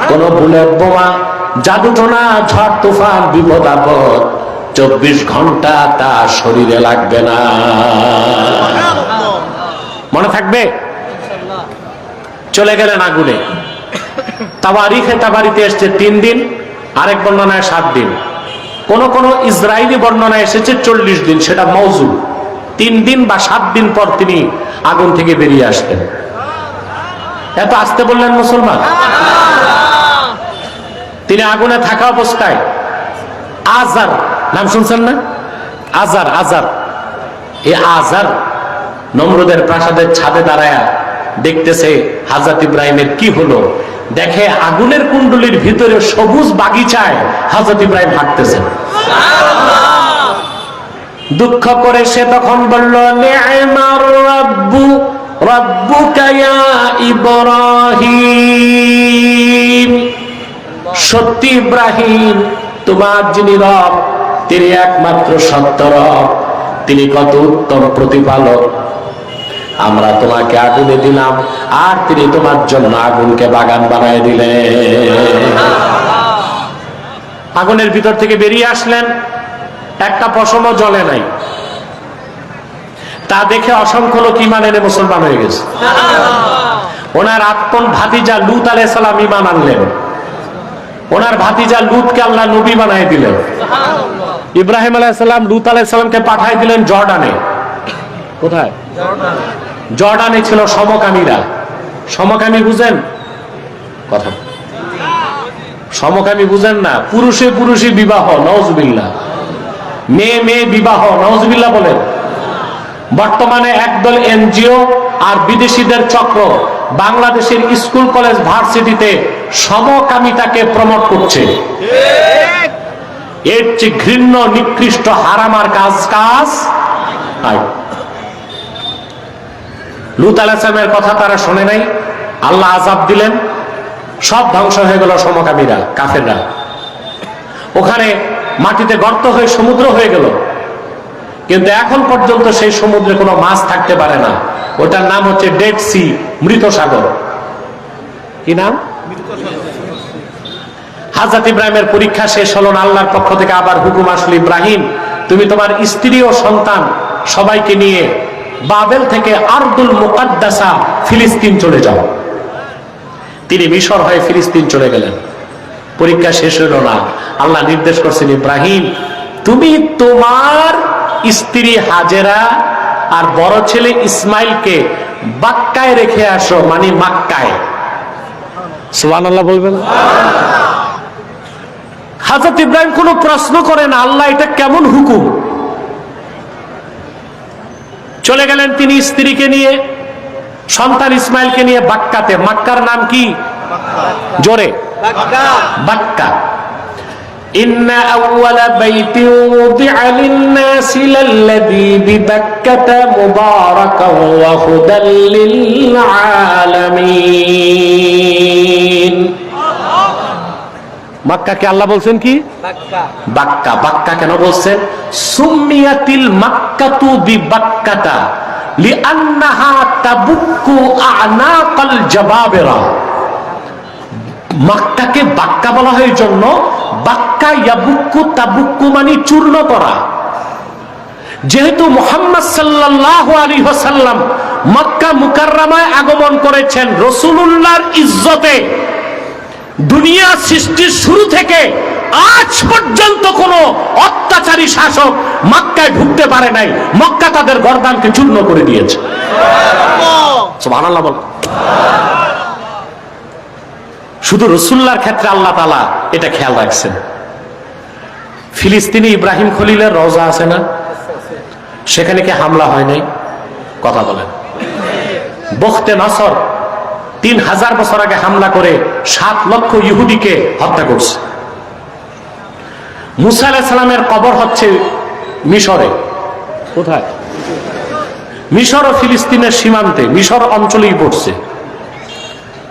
কোন বুলেট বোমা, জাদুটোনা, ঝড় তুফান, বিপদ আপদ 24 ঘন্টা তার শরীরে লাগবে না। মনে থাকবে? চলে গেলেন আগুনে। তাবারিখে তাবারিতে এসছে 3 দিন, আরেক বর্ণনায় 7 দিন, কোন কোন ইসরায়েলি বর্ণনায় এসেছে 40 দিন, সেটা মওজু। 3 দিন বা 7 দিন পর তিনি আগুন থেকে বেরিয়ে আসতেন। এত আসতে বললেন মুসলমান। তিনি আগুনে থাকা অবস্থায় আজার নাম শুনছেন না? আজার এই আজার নমরুদের প্রাসাদের ছাদে দাঁড়ায়া দেখতেছে হযরত ইব্রাহিমের কি হলো। দেখে আগুনের কুণ্ডলীর ভিতরে সবুজ বাগিচায় হযরত ইব্রাহিম হাঁটতেছেন। দুঃখ করে সে তখন বলল, নি'মার রাব্বু রাব্বুকা ইয়া ইব্রাহিম, সত্যি ইব্রাহিম তোমার যিনি রব, তিনি একমাত্র সত্য রব, তিনি কত উত্তম প্রতিপালক। আমরা তোমাকে আগুনে দিলাম, আর তিনি তোমার জন্য আগুনকে বাগান বানায় দিলেন। আগুনের ভিতর থেকে বেরিয়ে আসলেন, একটা পশমও জ্বলে নাই। তা দেখে অসংখ্য লোক ঈমান এনে মুসলমান হয়ে গেছে। ওনার আপন ভাতিজা লূত আলাইহিস সালাম ঈমান আনলেন। ওনার ভাতিজা লূতকে আল্লাহ নবী বানায় দিলেন। ইব্রাহিম আলাইহিস সালাম লূত আলাইহিস সালামকে পাঠায় দিলেন জর্ডানে। কোথায়? জর্ডানে ছিল সমকামীরা। সমকামী বুঝেন কথা? সমকামী বুঝেন না? পুরুষে পুরুষে বিবাহ, নাউজুবিল্লাহ। মেয়ে মেয়ে বিবাহ, নাউজুবিল্লাহ বলেন। বর্তমানে একদল এনজিও আর বিদেশিদের চক্র বাংলাদেশের স্কুল কলেজ ভার্সিটিতে সমকামিতাকে প্রমোট করছে। এর চেয়ে ঘৃণ্য, নিকৃষ্ট, হারামার কাজ নাই। লূত আলাইহিস সালামের কথা তারা শোনে নাই, আল্লাহ আযাব দিলেন, সব ধ্বংস হয়ে গেল। সমকামীরা, কাফেররা ওখানে মাটিতে গর্ত হয়ে সমুদ্র হয়ে গেল। কিন্তু এখন পর্যন্ত সেই সমুদ্রে কোনো মাছ থাকতে পারে না। ওটার নাম হচ্ছে ডেড সি, মৃত সাগর। কি নাম? হযরত ইব্রাহিমের পরীক্ষা শেষ হলো না, আল্লাহর পক্ষ থেকে আবার হুকুম আসলো, ইব্রাহিম তুমি তোমার স্ত্রী ও সন্তান সবাইকে নিয়ে বাবেল থেকে আরদুল মুকাদ্দাসা ফিলিস্তিন চলে যাও। তিনি মিশর হয়ে ফিলিস্তিন চলে গেলেন। পরীক্ষা শেষ হলো না, আল্লাহ নির্দেশ করছেন, ইব্রাহিম তুমি তোমার স্ত্রী হাজেরা আর বড় ছেলে ইসমাইলকে বাক্কায় রেখে আসো, মানে মক্কায়। সুবহানাল্লাহ বলবেন। হযরত ইব্রাহিম কোনো প্রশ্ন করে না, আল্লাহ এটা কেমন হুকুম। চলে গেলেন তিনি স্ত্রীকে নিয়ে, সন্তান ইসমাইলকে নিয়ে বাক্কাতে। মক্কার নাম কি? জোরে, বাক্কা। ইন্না আউওয়ালা বাইতিন উযিআ লিন-নাসি লাল্লাযী বিবাক্কাতা মুবারাকান ওয়া হুদাল লিল আলামিন। মক্কাকে আল্লাহ বলছেন কি? বাক্কা। বাক্কা কেন বলছেন? সুম্মিয়াতিল মাক্কাতু বিবাক্কাতা লিআন্নাহা তাবুক্কু আ'নাকাল জাবাবিরা। মক্কাকে বাক্কা বলা হয় জন্য, বাক্কা ইয়াবুক্কু তাবুক্কু মানে চূর্ণ করা। যেহেতু মুহাম্মদ সাল্লাল্লাহু আলাইহি ওয়াসাল্লাম মক্কা মুকাররমায় আগমন করেছেন রাসূলুল্লাহর ইজ্জতে, দুনিয়া সৃষ্টির শুরু থেকে আজ পর্যন্ত কোন অত্যাচারী শাসক মক্কায় ঢুকতে পারে নাই। মক্কা তাদের গর্দানকে চূর্ণ করে দিয়েছে। সুবহানাল্লাহ বল। শুধু রাসূলুল্লাহর ক্ষেত্রে আল্লাহ তাআলা এটা খেয়াল রাখছেন। ফিলিস্তিনে ইব্রাহিম খলিলের রওজা আছে না? সেখানে কি হামলা হয় নাই? কথা বলেন। বখতে নসর 3000 বছর আগে হামলা করে 7 লক্ষ ইহুদিকে হত্যা করছে। মুসা আলাইহিস সালামের কবর হচ্ছে মিশরে। কোথায়? মিশর ও ফিলিস্তিনের সীমান্তে, মিশর অঞ্চলেই পড়ছে।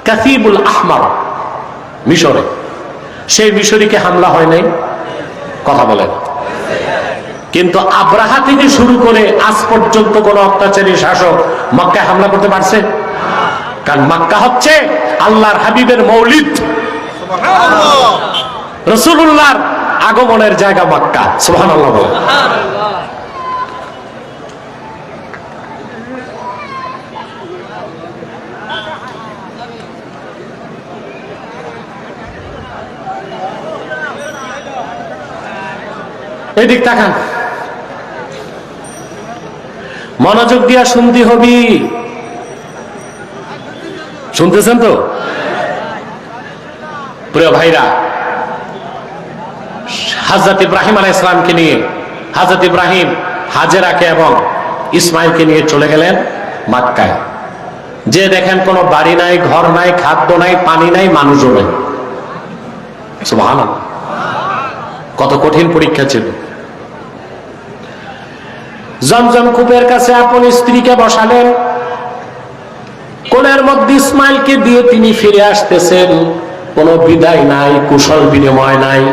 কাসিবুল আহমার মিশরে। সেই মিশরীকে হামলা হয় নাই? কথা বলেন। কিন্তু আব্রাহা থেকে শুরু করে আজ পর্যন্ত কোন অত্যাচারী শাসক মক্কায় হামলা করতে পারছে? কারণ মক্কা হচ্ছে আল্লাহর হাবিবের মৌলিদ, রাসূলুল্লাহর আগমনের জায়গা মক্কা। সুবহানাল্লাহ বলেন। এদিক তাকান, মনোযোগ দিয়া শুনতে হবি। শুনতেছেন তো প্রিয় ভাইরা? হযরত ইব্রাহিম আলাইহিস সালামকে নিয়ে হযরত ইব্রাহিম হাজেরাকে এবং ইসমাইলকে নিয়ে চলে গেলেন মক্কায়। যে দেখেন কোনো বাড়ি নাই, ঘর নাই, খাদ্য নাই, পানি নাই, মানুষও নেই। সুবহানাল্লাহ, কত কঠিন পরীক্ষা ছিল। জমজম কূপের কাছে আপন স্ত্রীকে বসালেন, কোলের মধ্যে ইসমাইলকে দিয়ে তিনি ফিরে আসতেছেন। কোনো বিদায় নাই, কুশল বিনিময় নাই।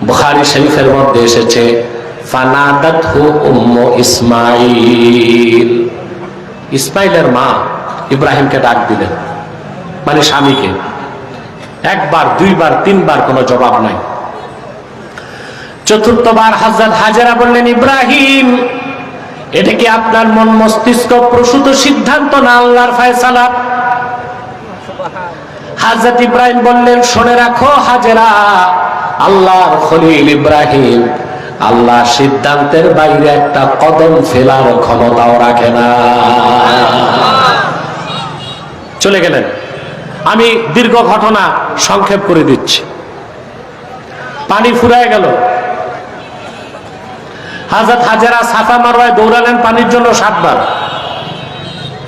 বুখারী শরীফের মধ্যে এসেছে ফানাদাতহু উম্মু ইসমাইল, ইসমাইলের মা ইব্রাহিমকে ডাক দিলেন, মানে স্বামীকে। একবার, দুইবার, তিনবার কোনো জবাব নাই। চতুর্থবার হযরত হাজেরা বললেন, ইব্রাহিম, এটা কি আপনার মন মস্তিষ্ক প্রসূত সিদ্ধান্ত না আল্লাহর ফয়সালা? হযরত ইব্রাহিম বললেন, শুনে রাখো হাজেরা, আল্লাহর খলিল ইব্রাহিম আল্লাহ সিদ্ধান্তের বাইরে একটা কদম ফেলার ক্ষমতাও রাখে না। চলে গেলেন। আমি দীর্ঘ ঘটনা সংক্ষেপ করে দিচ্ছি। পানি ফুরায় গেল। হযরত হাজেরা সাফা মারওয়ায় দৌড়ালেন পানির জন্য 7 বার।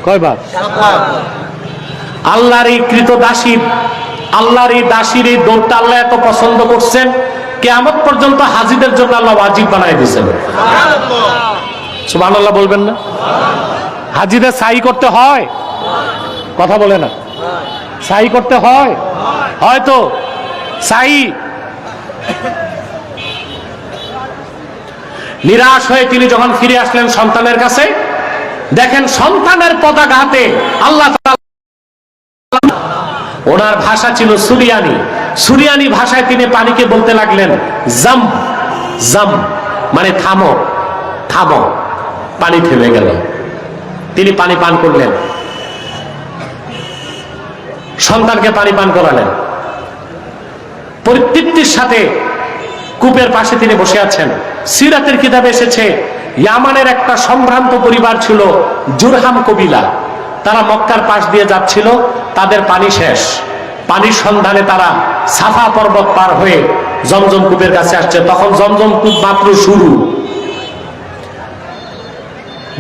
কয়বার? আল্লাহর এই কৃত দাসীর, আল্লাহর এই দাসীর এই দৌড়টা আল্লাহ এত পছন্দ করছেন, কিয়ামত পর্যন্ত হাজীদের জন্য আল্লাহ ওয়াজিব বানায় দিয়েছেন। সুবহানাল্লাহ বলবেন না? হাজীদের সাই করতে হয়? কথা বলে না। সাই করতে হয়? হয়তো সাই। নিরাশ হয়ে তিনি যখন ফিরে আসলেন সন্তানের কাছে, দেখেন সন্তানের পতাকা হাতে আল্লাহ তাআলা, ওনার ভাষা ছিল সুরিয়ানি। সুরিয়ানি ভাষায় তিনি পানিকে বলতে লাগলেন জাম জাম, মানে থামো থামো। পানি থেমে গেল। তিনি পানি পান করলেন, সন্তানকে পানি পান করালেন। পরিতৃপ্তির সাথে কূপের পাশে তিনি বসে আছেন। সিরাতের কিতাবে এসেছে, ইয়ামানের একটা সম্ভ্রান্ত পরিবার ছিল জুরহাম কবিলা। তারা মক্কার পাশ দিয়ে যাচ্ছিল, তাদের পানি শেষ। পানির সন্ধানে তারা সাফা পর্বত পার হয়ে জমজম কূপের কাছে আসছে। তখন জমজম কূপ মাত্র শুরু।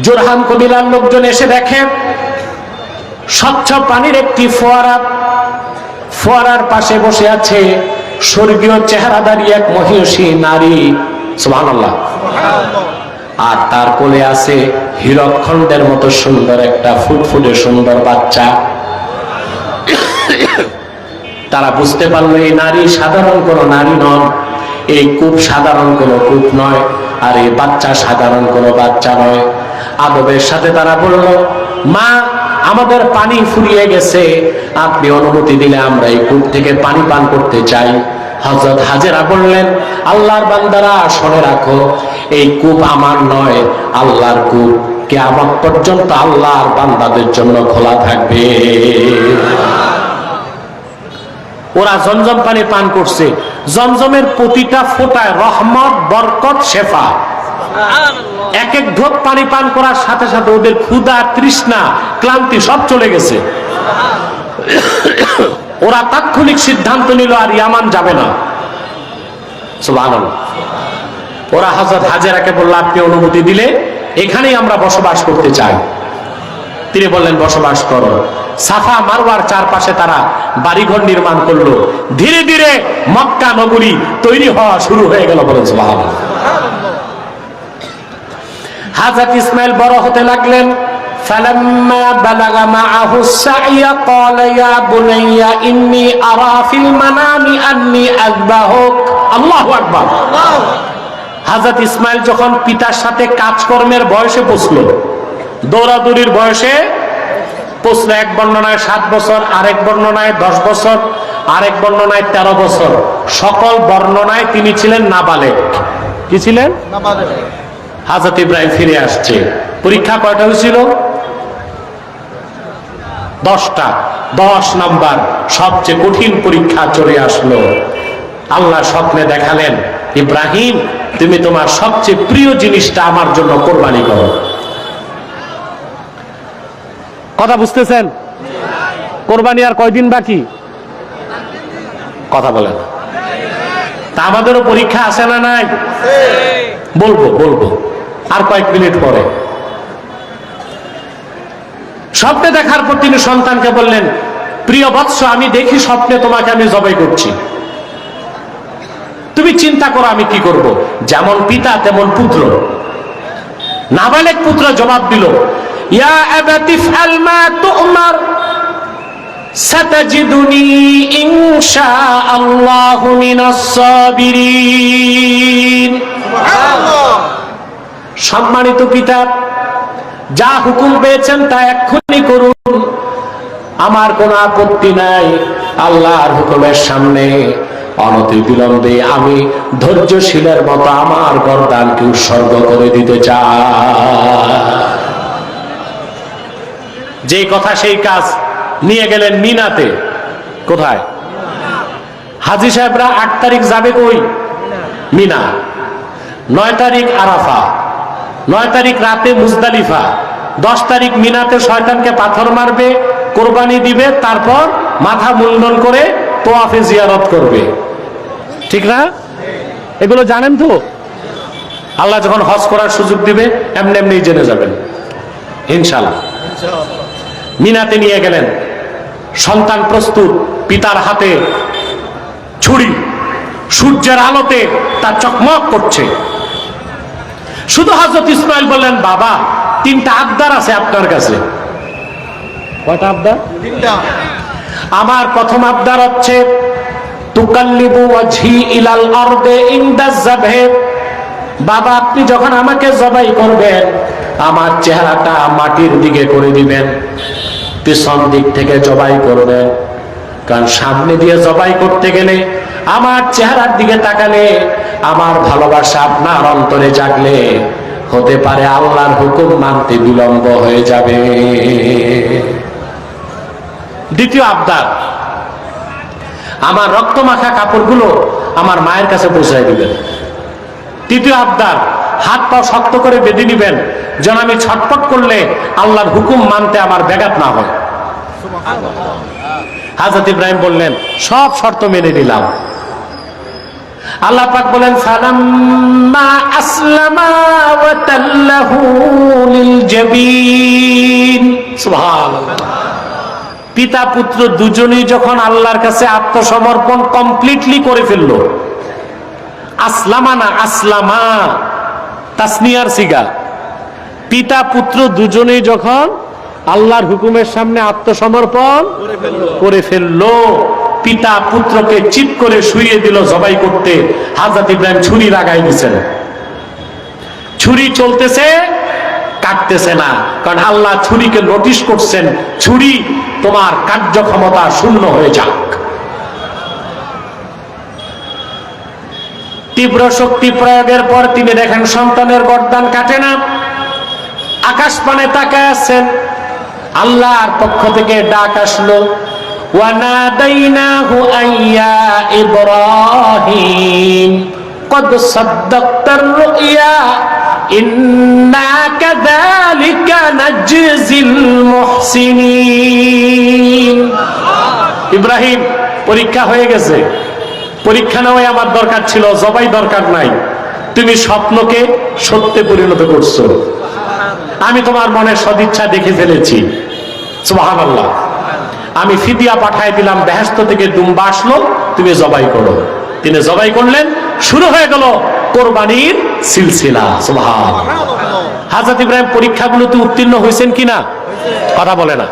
জুরহাম কবিলার লোকজন এসে দেখে স্বচ্ছ পানির একটি ফোয়ারা, ফোয়ারার পাশে বসে আছে স্বর্গীয় চেহারাদারী এক মহিষী নারী। সুবহানাল্লাহ। আর তার কোলে আছে হীরকখণ্ডের মতো সুন্দর একটা ফুটফুটে সুন্দর বাচ্চা। তারা বুঝতে পারলো এই নারী সাধারণ কোনো নারী নন, এই কূপ সাধারণ কোনো কূপ নয়, আর এই বাচ্চা সাধারণ কোনো বাচ্চা নয়। আদবের সাথে তারা বলল, মা, আমাদের পানি ফুরিয়ে গেছে, আপনি অনুমতি দিলে আমরা এই কূপ থেকে পানি পান করতে চাই। হযরত হাজেরা বললেন, আল্লাহর বান্দারা শুনে রাখো, এই কূপ আমার নয়, আল্লাহর কূপ। কিয়ামত পর্যন্ত আল্লাহর বান্দাদের জন্য খোলা থাকবে। ওরা জমজম পানি পান করছে। জমজমের প্রতিটা ফোঁটায় রহমত, বরকত, শেফা। এক এক ঢোক পানি পান করার সাথে সাথে ওদের ক্ষুধা, তৃষ্ণা, ক্লান্তি সব চলে গেছে। ওরা তাৎক্ষণিক সিদ্ধান্ত নিল আর ইয়ামান যাবে না। সুবহানাল্লাহ। ওরা হযরত হাজেরাকে বলল, আপনি অনুমতি দিলে এখানেই আমরা বসবাস করতে চাই। তিনি বললেন, বসবাস করো। সাফা মারওয়ার চারপাশে তারা বাড়িঘর নির্মাণ করলো। ধীরে ধীরে মক্কা নগরী তৈরি হওয়া শুরু হয়ে গেল। বলেন সুবহানাল্লাহ। হযরত ইসমাইল বড় হতে লাগলেন। فلما بلغ معه السعي قال يا بني إني أرى في المنام أني أذبحك আল্লাহু আকবার। হযরত ইসমাইল যখন পিতার সাথে কাজকর্মের বয়সে পৌঁছলো, দৌড়াদৌড়ির বয়সে পৌঁছলো, এক বর্ণনায় 7 বছর, আরেক বর্ণনায় 10 বছর, আরেক বর্ণনায় 13 বছর, সকল বর্ণনায় তিনি ছিলেন নাবালেগ। কি ছিলেন? নাবালেগ। হযরত ইব্রাহিম ফিরে আসছে। পরীক্ষা কয়টা হয়েছিল? 10টা। 10 নাম্বার সবচেয়ে কঠিন পরীক্ষা চলে আসলো। আল্লাহ স্বপ্নে দেখালেন, ইব্রাহিম তুমি তোমার সবচেয়ে প্রিয় জিনিসটা আমার জন্য কোরবানি করো। কথা বুঝতেছেন? কোরবানি আর কয়দিন বাকি? কথা বলেন। তা আমাদেরও পরীক্ষা আছে না নাই? বলবো আর কয়েক মিনিট পরে। স্বপ্নে দেখার পর তিনি সন্তানকে বললেন, প্রিয় বৎস, আমি দেখি স্বপ্নে তোমাকে আমি জবাই করছি, তুমি চিন্তা করো আমি কি করব। যেমন পিতা তেমন পুত্র। নাবালেগ পুত্র জবাব দিল, ইয়া আবাতি ইফআল মা তু'মার সাতাজিদুনি ইনশাআল্লাহু মিনাস সাবিরিন। সুবহানাল্লাহ। সম্মানিত পিতা, যা হুকুম পেয়েছেন তা এক্ষুনি করুন, আমার কোনো আপত্তি নাই। আল্লাহর হুকুমের সামনে অনতি বিলম্বে আমি ধৈর্যশীলের মতো আমার গর্দানকে উৎসর্গ করে দিতে চাই। যে কথা সেই কাজ। নিয়ে গেলেন মিনাতে। কোথায়? হাজী সাহেবরা 8 তারিখ যাবে কই? মিনা। 9 তারিখ আরাফা, 9 তারিখ রাতে মুজদালিফা, 10 তারিখ মিনাতে শয়তানকে পাথর মারবে, কোরবানি দিবে, তারপর মাথা মুন্ডন করে তোয়াফে জিয়ারত করবে। ঠিক না? এগুলো জানেন তো? আল্লাহ যখন হজ করার সুযোগ দিবে এমনি এমনি জেনে যাবেন ইনশাআল্লাহ। মিনাতে নিয়ে গেলেন, সন্তান প্রস্তুত, পিতার হাতে ছুরি, সূর্যের আলোতে তা চকমক করছে। শুধু হযরত ইসমাইল বললেন, বাবা 3টা আবদার আছে আপনার কাছে। কয়টা আবদার? 3টা। আমার প্রথম আবদার হচ্ছে, তুকাল্লিবু ওয়াজহি ইলাল আরদে ইনদা যাবহে। বাবা আপনি যখন আমাকে জবাই করবেন, আমার চেহারাটা মাটির দিকে করে দিবেন, পিছন দিক থেকে জবাই করবেন। কারণ সামনে দিয়ে জবাই করতে গেলে, আমার চেহারার দিকে তাকালে, আমার ভালোবাসা আপনার অন্তরে জাগলে হতে পারে আল্লাহর হুকুম মানতে বিলম্ব হয়ে যাবে। দ্বিতীয় আবদার, আমার রক্তমাখা কাপড়গুলো আমার মায়ের কাছে পৌঁছায় দিবেন। তৃতীয় আবদার, হাত পা শক্ত করে বেঁধে নিবেন, যেন আমি ছটফট করলে আল্লাহর হুকুম মানতে আমার ব্যাঘাত না হয়। হযরত ইব্রাহিম বললেন, সব শর্ত মেনে নিলাম। আল্লাহ পাক বলেন, ফালাম্মা আসলামা ওয়া তাল্লাহু লিল জাবিন। সুবহানাল্লাহ। পিতা পুত্র দুজনেই যখন আল্লাহর কাছে আত্মসমর্পণ কমপ্লিটলি করে ফেললো, আসলামা না আসলামা, তাসনিয়ার সিগা। পিতা পুত্র দুজনেই যখন আল্লাহর হুকুমের সামনে আত্মসমর্পণ করে ফেললো, পিতা পুত্রকে চিৎ করে শুইয়ে দিল জবাই করতে। হযরত ইব্রাহিম ছুরি লাগাই দিয়েছেন। ছুরি চলতেছে, কাটতেছে না, কারণ আল্লাহ ছুরিকে নোটিশ করছেন, ছুরি তোমার কার্যক্ষমতা শূন্য হয়ে যাক। তীব্র শক্তি প্রয়োগের পর তিনি দেখেন সন্তানের গর্দান কাটে না। আকাশ পানে তাকায় আছেন। আল্লাহর পক্ষ থেকে ডাক আসলো, ওয়ানাদাইনাহু আইয়া ইব্রাহিম কদ সাদ্দাকতার রুইয়া ইন্না কাযালিকা নাজজিল মুহসিনিন। ইব্রাহিম, পরীক্ষা হয়ে গেছে। পরীক্ষা নেওয়াই আমার দরকার ছিল, জবাই দরকার নাই। তুমি স্বপ্নকে সত্যে পরিণত করছো। আমি তোমার মনের সদিচ্ছা দেখে ফেলেছি। সুবহানাল্লাহ। আমি ফিদিয়া পাঠায় দিলাম, বেহেশত থেকে দুম্বা আসলো, তুমি জবাই করো। তিনি জবাই করলেন, শুরু হয়ে গেল কোরবানির সিলসিলা। সুবহানাল্লাহ। হযরত ইব্রাহিম পরীক্ষাগুলোতে উত্তীর্ণ হয়েছেন কিনা? কথা বলে না।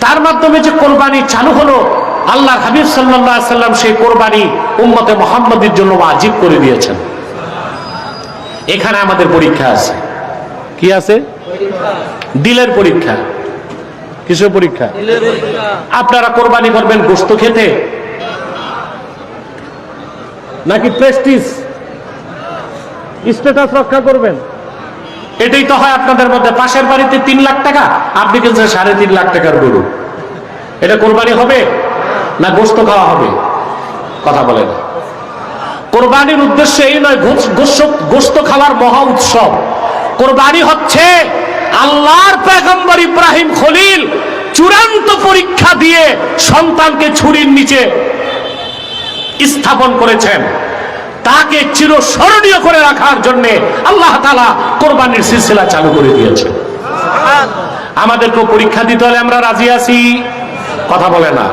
তার মাধ্যমে যে কোরবানি চালু হলো, আল্লাহর হাবিব সাল্লাল্লাহু আলাইহি সাল্লাম সেই কোরবানি উম্মতে মুহাম্মাদের জন্য ওয়াজিব করে দিয়েছেন। এখানে আমাদের পরীক্ষা আছে। কি আছে? দিলের পরীক্ষা। কিসের পরীক্ষা? আপনারা কোরবানি করবেন গোশত খেতে নাকি প্রেস্টিজ স্ট্যাটাস রক্ষা করবেন? এটাই তো হয় আপনাদের মধ্যে। পাশের বাড়িতে 3 লাখ টাকা, আপনি কিনছেন 3.5 লাখ টাকার গরু। এটা কোরবানি হবে না গোশত খাওয়া হবে? কথা বলে না। কোরবানির উদ্দেশ্য এই নয় গোশত খাওয়ার মহা উৎসব। কোরবানি হচ্ছে আল্লাহর পয়গম্বর ইব্রাহিম খলিল চূড়ান্ত পরীক্ষা দিয়ে সন্তানকে ছুরির নিচে স্থাপন করেছেন। তাকে চিরস্মরণীয় করে রাখার জন্য আল্লাহ তাআলা কোরবানির সিলসিলা চালু করে দিয়েছেন। আমাদেরকে পরীক্ষা দিতে হলে আমরা রাজি আছি? কথা বলে না।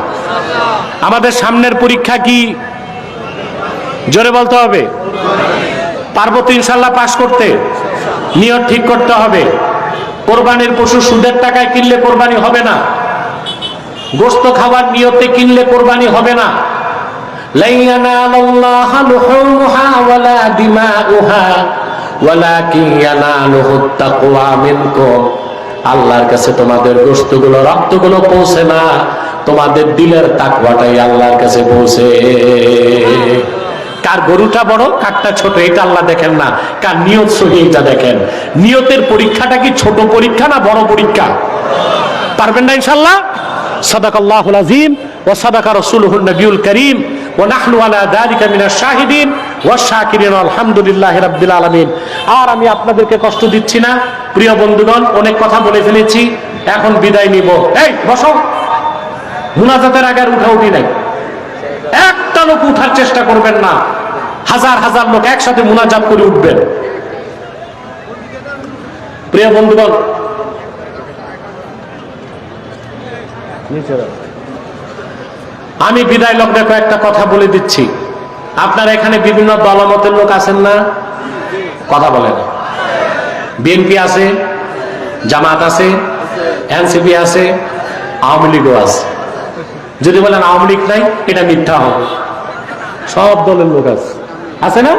আমাদের সামনের পরীক্ষা কি? জোরে বলতে হবে। পারবো তো ইনশাল্লাহ পাশ করতে? নিয়ত ঠিক করতে হবে। কোরবানির পশু সুদের টাকায় কিনলে কোরবানি হবে না। গোশত খাবার নিয়তে কিনলে কোরবানি হবে না। লা ইয়ানালুল্লাহু লুহুমুহা ওয়ালা দিমাউহা ওয়ালাকিন ইয়ানালুহুত তাকওয়া মিনকুম। আল্লাহর কাছে তোমাদের গোশতগুলো রক্তগুলো পৌঁছে না, তোমাদের দিলের তাকওয়াটাই আল্লাহর কাছে পৌঁছে। কার গরুটা বড় কারটা ছোট এটা আল্লাহ দেখেন না, কার নিয়ত সহি এটা দেখেন। নিয়তের পরীক্ষাটা কি ছোট পরীক্ষা না বড় পরীক্ষা? পারবেন না ইনশাআল্লাহ? সাদাকাল্লাহুল আযীম ওয়া সাদাকা রাসূলুহুন নবিয়ুল কারীম ওয়া নাহনু আলা যালিকা মিনাশ শাহিদিন ওয়াশ শাকিরিন আলহামদুলিল্লাহি রাব্বিল আলামিন। আর আমি আপনাদেরকে কষ্ট দিচ্ছি না প্রিয় বন্ধুগণ, অনেক কথা বলে ফেলেছি, এখন বিদায় নিব। এই বসো। মুনাজাতের আগে আর উঠাউঠি নাই। একটা লোক উঠার চেষ্টা করবেন না। হাজার হাজার লোক একসাথে মুনাজাত করে উঠবেন। প্রিয় বন্ধুগণ, আমি বিদায় লগ্নে কয়েকটা কথা বলে দিচ্ছি। আপনারা এখানে বিভিন্ন দলমতের লোক আছেন না? কথা বলেন। বিএনপি আছে, জামাত আছে, এনসিপি আছে, আওয়ামী লীগও আছে। যদি বলেন আওয়ামী লীগ নাই, এটা মিথ্যা হবে। সব দলের লোক আছে, আছে না?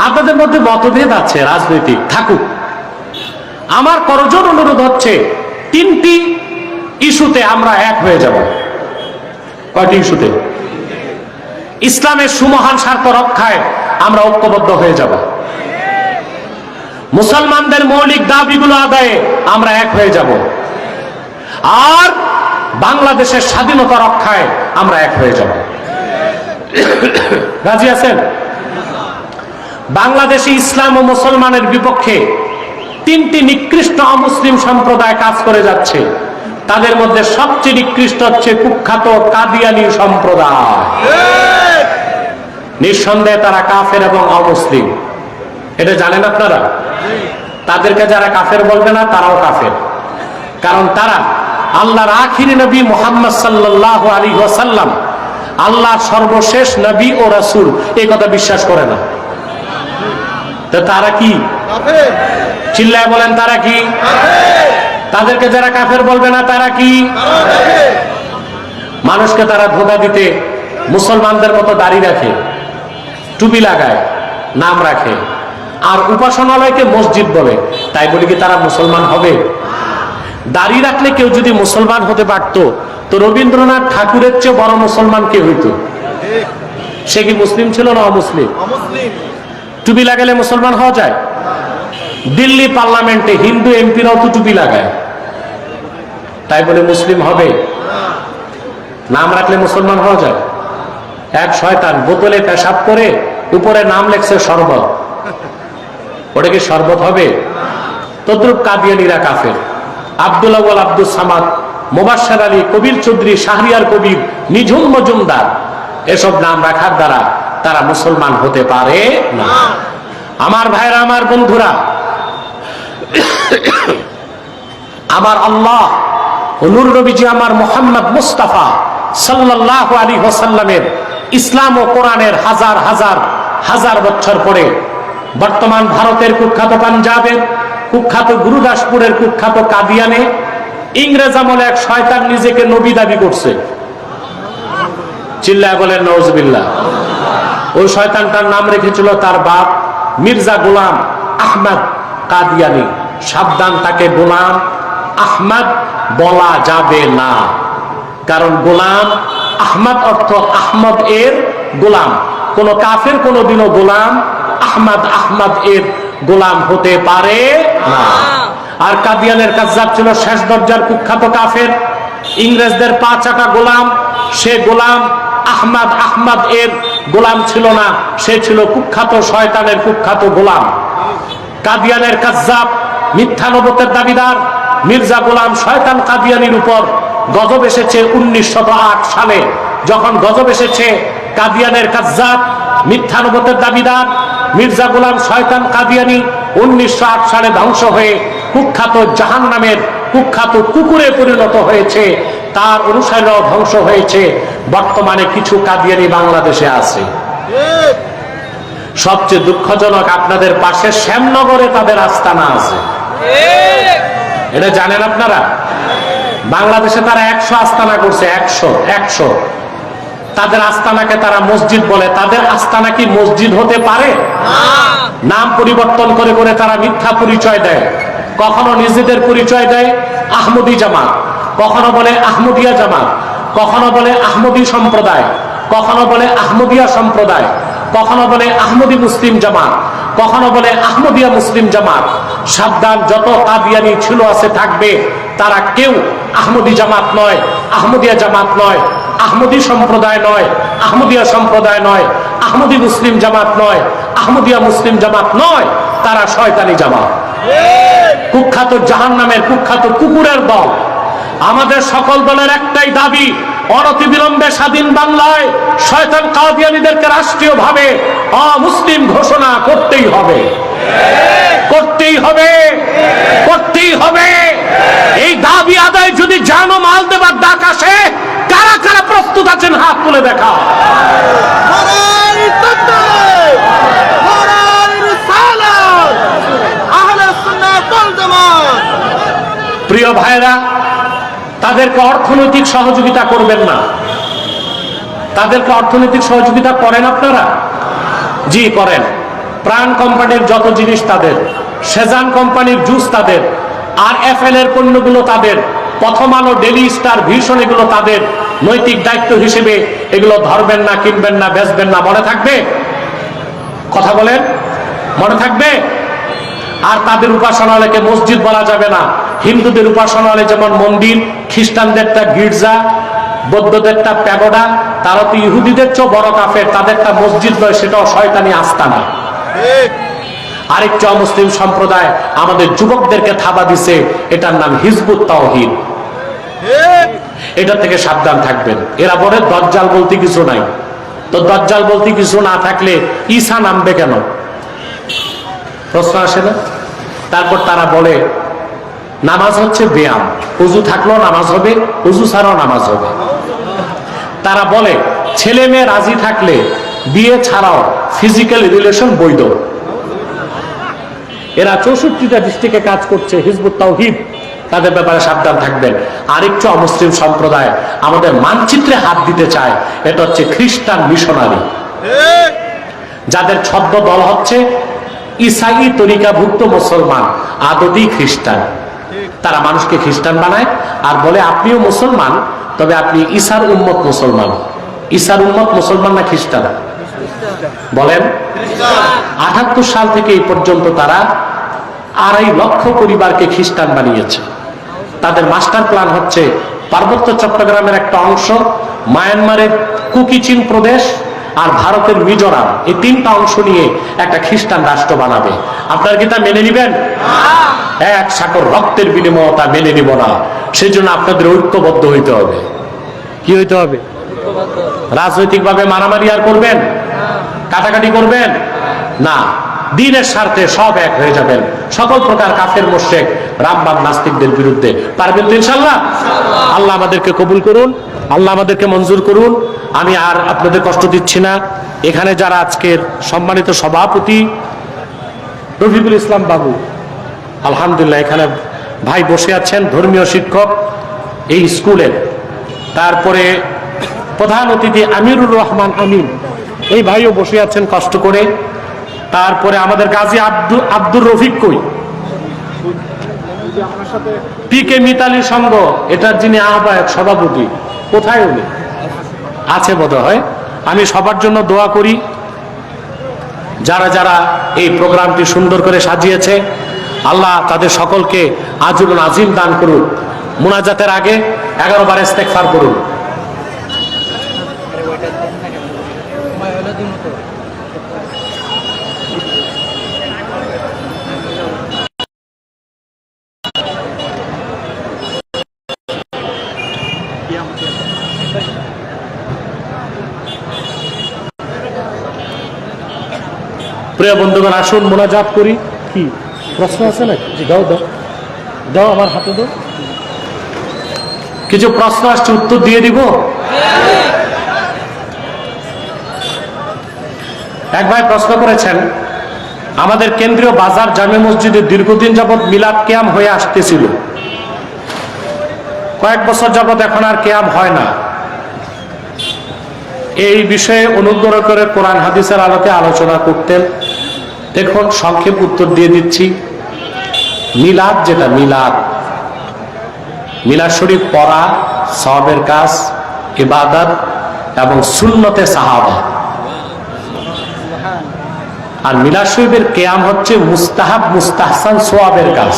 আপনাদের মধ্যে মতভেদ আছে, রাজনৈতিক থাকুক। আমার করজোর অনুরোধ হচ্ছে 3টি ইস্যুতে আমরা এক হয়ে যাব। কয়টি ইস্যুতে? ইসলামের সুমহান স্বার্থ রক্ষায় আমরা ঐক্যবদ্ধ হয়ে যাব। মুসলমানদের মৌলিক দাবিগুলো আদায়ে আমরা এক হয়ে যাব। আর বাংলাদেশের স্বাধীনতা রক্ষায় আমরা এক হয়ে যাব। রাজি আছেন? বাংলাদেশে ইসলাম ও মুসলমানের বিপক্ষে 3টি নিকৃষ্ট অমুসলিম সম্প্রদায় কাজ করে যাচ্ছে। তাদের মধ্যে সবচেয়ে নিকৃষ্ট হচ্ছে কুখ্যাত কাদিয়ানী সম্প্রদায়। নিঃসন্দেহে তারা কাফের এবং অমুসলিম, এটা জানেন আপনারা? তাদেরকে যারা কাফের বলবে না তারাও কাফের, কারণ তারা আল্লাহর আখিরি নবী মুহাম্মদ সাল্লাল্লাহু আলাইহি ওয়াসাল্লাম আল্লাহর সর্বশেষ নবী ও রাসূল এই কথা বিশ্বাস করে না। তো তারা কি? চিল্লায় বলেন, তারা কি? তাদেরকে যারা কাফের বলবে না তারা কি? মানুষকে তারা ধোঁকা দিতে মুসলমানদের মতো দাড়ি রাখে, টুপি লাগায়, নাম রাখে, আর উপাসনালয়কে মসজিদ বলে। তাই বলি কি তারা মুসলমান হবে? দাড়ি রাখলে কেউ যদি মুসলমান হতে পারতো তো রবীন্দ্রনাথ ঠাকুরের চেয়ে বড় মুসলমান কে হইতো? সে কি মুসলিম ছিল না অমুসলিম? টুপি লাগালে মুসলমান হওয়া যায়? দিল্লি পার্লামেন্টে হিন্দু এমপিরাও তো টুপি লাগায়, তাই বলে মুসলিম হবে? নাম রাখলে মুসলমান হওয়া যায়? এক শয়তান বোতলে পেশাব করে উপরে নাম লেখছে শরবত, ওটা কি শরবত হবে? তদ্রুপ কাদিয়ানীরা কাফের। আব্দুল আউয়াল, আব্দুল সামাদ, মোবাশ্বের আলী, কবির চৌধুরী, শাহরিয়ার কবির, নিঝুম মজুমদার, এসব নাম রাখার দ্বারা তারা মুসলমান হতে পারে না। আমার ভাইরা, আমার বন্ধুরা, আমার আল্লাহ ও নূর নবীজি আমার মুহাম্মদ মুস্তাফা সাল্লাল্লাহু আলাইহি ওয়াসাল্লামের ইসলাম ও কোরআনের হাজার হাজার হাজার বছর পরে বর্তমান ভারতের কুখ্যাত পাঞ্জাবের কুখ্যাত গুরুদাসপুরের কুখ্যাত কাদিয়ানে ইংরেজ আমলে এক শয়তান নিজেকে নবী দাবি করছে। চিল্লায় বলেন নাউজুবিল্লাহ। ওই শয়তানটার নাম রেখেছিল তার বাপ মির্জা গোলাম আহমদ কাদিয়ানি। সাবধান, তাকে গোলাম আহমদ বলা যাবে না, কারণ গোলাম আহমদ অর্থ আহমদ এর গোলাম। কোন কাফের কোনদিনও গোলাম আহমদ এর গোলাম হতে পারে না। আর কাদিয়ানের কাজ্জাব ছিল শেষ দরজার কুখ্যাত কাফের, ইংরেজদের পা চাটা গোলাম। সে গোলাম আহমদ এর গোলাম ছিল না, সে ছিল কুখ্যাত শয়তানের কুখ্যাত গোলাম। কাদিয়ানের কাজ্জাব, মিথ্যা নবুয়তের দাবিদার মির্জা গোলাম শয়তান কাদিয়ানির উপর গজব এসেছে 1908 সালে। যখন গজব এসেছে, কাদিয়ানের কাজ্জাব, মিথ্যা নবুয়তের দাবিদার মির্জা গোলাম শয়তান কাদিয়ানি 1908 সালে ধ্বংস হয়ে কুখ্যাত জাহান্নামের কুখ্যাত কুকুরে পরিণত হয়েছে। তার অনুসারীরাও ধ্বংস হয়েছে। বর্তমানে কিছু কাদিয়ানি বাংলাদেশে আছে। সবচেয়ে দুঃখজনক, আপনাদের পাশে শ্যামনগরে তাদের আস্তানা আছে। এটা জানেন আপনারা? বাংলাদেশে তারা 100 আস্তানা করছে। 100 তাদের আস্তানাকে তারা মসজিদ বলে। তাদের আস্তানা কি মসজিদ হতে পারে? নাম পরিবর্তন করে করে তারা মিথ্যা পরিচয় দেয়। কখনো নিজেদের পরিচয় দেয় আহমদি জামাত, কখনো বলে আহমদিয়া জামাত, কখনো বলে আহমদি সম্প্রদায়, কখনো বলে আহমদিয়া সম্প্রদায়, কখনো বলে আহমদি মুসলিম জামাত, কখনো বলে আহমদিয়া মুসলিম জামাত। সাবধান, যত কাদিয়ানি ছিল আছে থাকবে, তারা কেউ আহমদি জামাত নয়, আহমদিয়া জামাত নয়, আহমদি সম্প্রদায় নয়, আহমদিয়া সম্প্রদায় নয়, আহমদি মুসলিম জামাত নয়, আহমদিয়া মুসলিম জামাত নয়। তারা শয়তানি জামাত, কুখ্যাত জাহান্নামের কুখ্যাত কুকুরের দল। আমাদের সকল দলের একটাই দাবি, অনতিবিলম্বে স্বাধীন বাংলায় শয়তান কাদিয়ানীদেরকে রাষ্ট্রীয়ভাবে অমুসলিম ঘোষণা করতেই হবে, করতেই হবে, করতেই হবে। এই দাবি আদায় যদি জানো মাল দেবার ডাক আসে, কারা কারা প্রস্তুত আছেন হাত তুলে দেখা। প্রিয় ভাইরা, তাদেরকে অর্থনৈতিক সহযোগিতা করবেন না। তাদেরকে অর্থনৈতিক সহযোগিতা করেন আপনারা? জি করেন। প্রাণ কোম্পানির যত জিনিস তাদের, সেজান কোম্পানির জুস তাদের, আর এফএল এর পণ্যগুলো তাদের, প্রথম আলো, ডেলি স্টার, ভিশন এগুলো তাদের। নৈতিক দায়িত্ব হিসেবে এগুলো ধরবেন না, কিনবেন না, বেচবেন না। মনে থাকবে? কথা বলেন, মনে থাকবে? আর তাদের উপাসনালয়কে মসজিদ বলা যাবে না। হিন্দুদের উপাসনালয় যেমন মন্দির, খ্রিস্টানদেরটা গির্জা, বৌদ্ধদেরটা প্যাগোডা, তারা তো ইহুদিদের চেয়ে বড় কাফের। তাদেরটা মসজিদ নয়, সেটাও শয়তানি আস্তানা। আরেকটা অমুসলিম সম্প্রদায় আমাদের যুবকদেরকে থাবা দিছে, এটার নাম হিজবুত তাওহীদ। এটা থেকে সাবধান থাকবেন। এরা বলে দাজ্জাল বলতে কিছু নাই। তো দাজ্জাল বলতে কিছু না থাকলে ঈসা নামবে কেন? প্রশ্ন আসে না? তারপর তারা বলে নামাজ হচ্ছে ব্যায়াম, উযু থাকলেও নামাজ হবে, উযু ছাড়াও নামাজ হবে। তারা বলে ছেলে মেয়ে রাজি থাকলে বিয়ে ছাড়াও ফিজিক্যাল রিলেশন বৈধ। এরা 64টা ডিস্ট্রিক্টে কাজ করছে, হিজবুত তাওহীদ। তাদের ব্যাপারে সাবধান থাকবেন। আরেকটু অমুসলিম সম্প্রদায় আমাদের মানচিত্রে হাত দিতে চায়, এটা হচ্ছে খ্রিস্টান মিশনারি, যাদের ছদ্ম দল হচ্ছে ইসাই তরিকাভুক্ত মুসলমান, আদতি খ্রিস্টান। তারা মানুষকে খ্রিস্টান বানায় আর বলে আপনিও মুসলমান, তবে আপনি ঈসার উম্মত মুসলমান। ঈসার উম্মত মুসলমান না খ্রিস্টান? বলেন। 78 সাল থেকে এই পর্যন্ত তারা 2.5 লক্ষ পরিবারকে খ্রিস্টান বানিয়েছে। তাদের মাস্টার প্ল্যান হচ্ছে পার্বত্য চট্টগ্রামের একটা অংশ, মায়ানমারের কুকিচিন প্রদেশ আর ভারতের মিজোরাম, এই 3টা অংশ নিয়ে একটা খ্রিস্টান রাষ্ট্র বানাবে। আপনারা কি তা মেনে নিবেন? এক সাগর রক্তের বিনিময়ে তা মেনে নিব না। সেই জন্য আপনাদের ঐক্যবদ্ধ হইতে হবে। কি হইতে হবে? রাজনৈতিকভাবে মারামারি আর করবেন, কাটাকাটি করবেন না। দ্বীনের স্বার্থে সব এক হয়ে যাবেন। সকল প্রকার কাফের মুশরিক রামবাম নাস্তিকদের বিরুদ্ধে পারবেন তো ইনশাআল্লাহ? আল্লাহ আমাদেরকে কবুল করুন, আল্লাহ আমাদেরকে মঞ্জুর করুন। আমি আর আপনাদের কষ্ট দিচ্ছি না। এখানে যারা আজকের সম্মানিত সভাপতি রফিকুল ইসলাম বাবু, আলহামদুলিল্লাহ এখানে ভাই বসে আছেন, ধর্মীয় শিক্ষক এই স্কুলের। তারপরে প্রধান অতিথি আমিরুর রহমান আমিন, এই ভাইও বসে আছেন কষ্ট করে। তারপরে আমাদের গাজী আব্দুর রফিক কই, পিকে মিতালি সংঘ, এটার যিনি আহ্বায়ক সভাপতি, কোথায় উনি? আছে বোধহয়। আমি সবার জন্য দোয়া করি, যারা যারা এই প্রোগ্রামটি সুন্দর করে সাজিয়েছে, আল্লাহ তাদের সকলকে আজরুল আজিম দান করুন। মুনাজাতের আগে 11 বার ইস্তেগফার করুন। প্রিয় বন্ধুগণ, আসুন মোনাজাত করি। কি প্রশ্ন আছে না? দাও দাও দাও, আমার হাতে দাও। কিছু প্রশ্ন আসছে, উত্তর দিয়ে দিব। এক ভাই প্রশ্ন করেছেন, আমাদের কেন্দ্রীয় বাজার জামে মসজিদে দীর্ঘদিন যাবৎ মিলাদ কিয়াম হয়ে আসতেছিল, কয়েক বছর যাবৎ এখন আর কিয়াম হয় না। এই বিষয়ে অনুগ্রহ করে কোরআন হাদিসের আলোকে আলোচনা করতেন। দেখুন, সংক্ষেপ উত্তর দিয়ে দিচ্ছি। মিলাদ, যেটা মিলাদ শরীফ পড়া সওয়াবের কাজ, ইবাদত এবং সুন্নতে সাহাবা। আর মিলাদ শরীফের কিয়াম হচ্ছে মুস্তাহাব, মুস্তাহসান, সওয়াবের কাজ।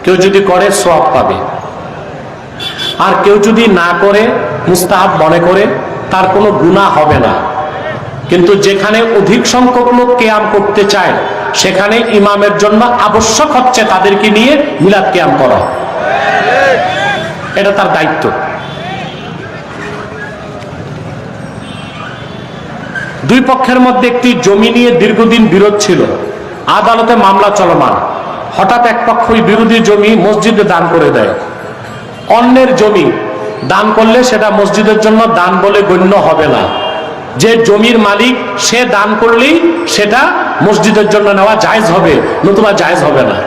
কেউ যদি করে সওয়াব পাবে, আর কেউ যদি না করে মুস্তাহাব মনে করে তার কোনো গুনাহ হবে না। কিন্তু যেখানে অধিক সংখ্যক লোক কিয়াম করতে চায়, সেখানে ইমামের জন্য আবশ্যক হচ্ছে তাদেরকে নিয়ে মিলাদ কিয়াম করা। এটা তার দায়িত্ব। দুই পক্ষের মধ্যে একটি জমি নিয়ে দীর্ঘদিন বিরোধ ছিল, আদালতে মামলা চলমান। হঠাৎ এক পক্ষ ওই বিরোধী জমি মসজিদে দান করে দেয়। অন্যের জমি দান করলে সেটা মসজিদের জন্য দান বলে গণ্য হবে না। যে জমির মালিক সে দান করলেই সেটা মসজিদের জন্য নেওয়া জায়েজ হবে, নতুবা জায়েজ হবে না।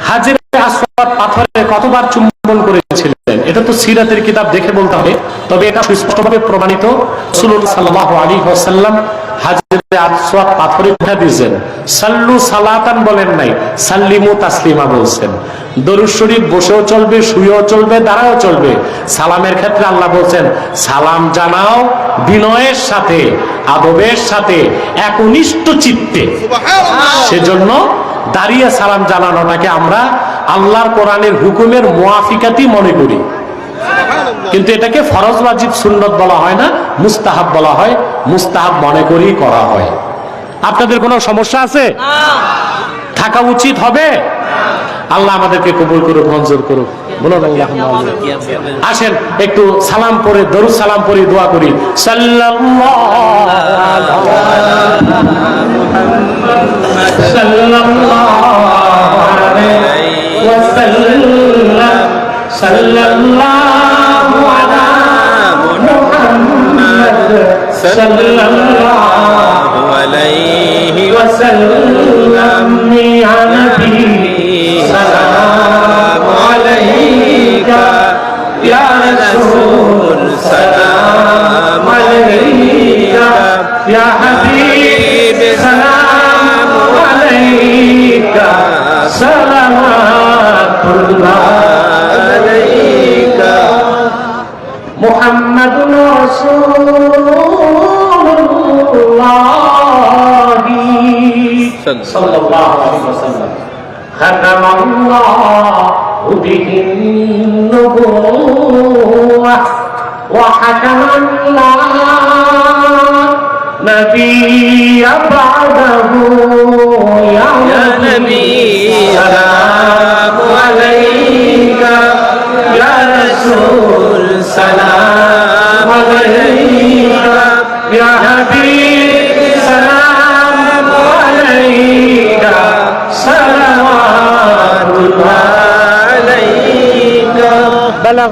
হাজরে আসওয়াদ পাথরে কতবার চুম্বন করেছিলেন, এটা তো সিরাতের কিতাব দেখে বলতে হবে। তবে এটা সুস্পষ্টভাবে প্রমাণিত, রাসূলুল্লাহ সাল্লাল্লাহু আলাইহি ওয়াসাল্লাম হাজরে আসওয়াদ পাথরে উঠা দিয়েছেন। সাল্লু সালাতান বলেন নাই, সাল্লিমু তাসলিমা বলছেন। দরুদ শরীফ বসেও চলবে, শুয়েও চলবে, দাঁড়াও চলবে। সালামের ক্ষেত্রে আল্লাহ বলছেন, সালাম জানাও বিনয়ের সাথে, আদবের সাথে, একনিষ্ঠ চিত্তে। সেজন্য দাঁড়িয়ে সালাম জানানোটাকে আমরা আল্লাহর কোরআনের হুকুমের মুআফিকাতি মনে করি, কিন্তু এটাকে ফরজ, ওয়াজিব, সুন্নত বলা হয় না, মুস্তাহাব বলা হয়। মুস্তাহাব মনে করি করা হয়। আপনাদের কোনো সমস্যা আছে? থাকা উচিত হবে। আল্লাহ আমাদেরকে কবুল করুক, মঞ্জুর করুক। বলুন আল্লাহুম্মা আমিন। আসেন একটু সালাম পড়ে, দরুদ সালাম পড়ে দোয়া করি। সাল্লাল্লাহু আলাইহি ওয়াসাল্লাম, সাল্লাল্লাহু আলা মুহাম্মদ, সাল্লাল্লাহু আলাইহি ওয়াসাল্লাম। ইয়া নবী সালাম আলাইকা, ইয়া রাসূল সালাম আলাইকা, ইয়া হাবিব সালাম আলাইকা, সালাওয়াতুল্লাহ আলাইকা, মুহাম্মাদুর রাসূলুল্লাহ সাল্লাল্লাহু আলাইহি ওয়াসাল্লাম। ختم الله به النبوة وحكم لا نبي بعده. يا نبي سلام عليك، يا رسول سلام عليك، يا حبيب سلام عليك، صلوات الله عليك. بلغ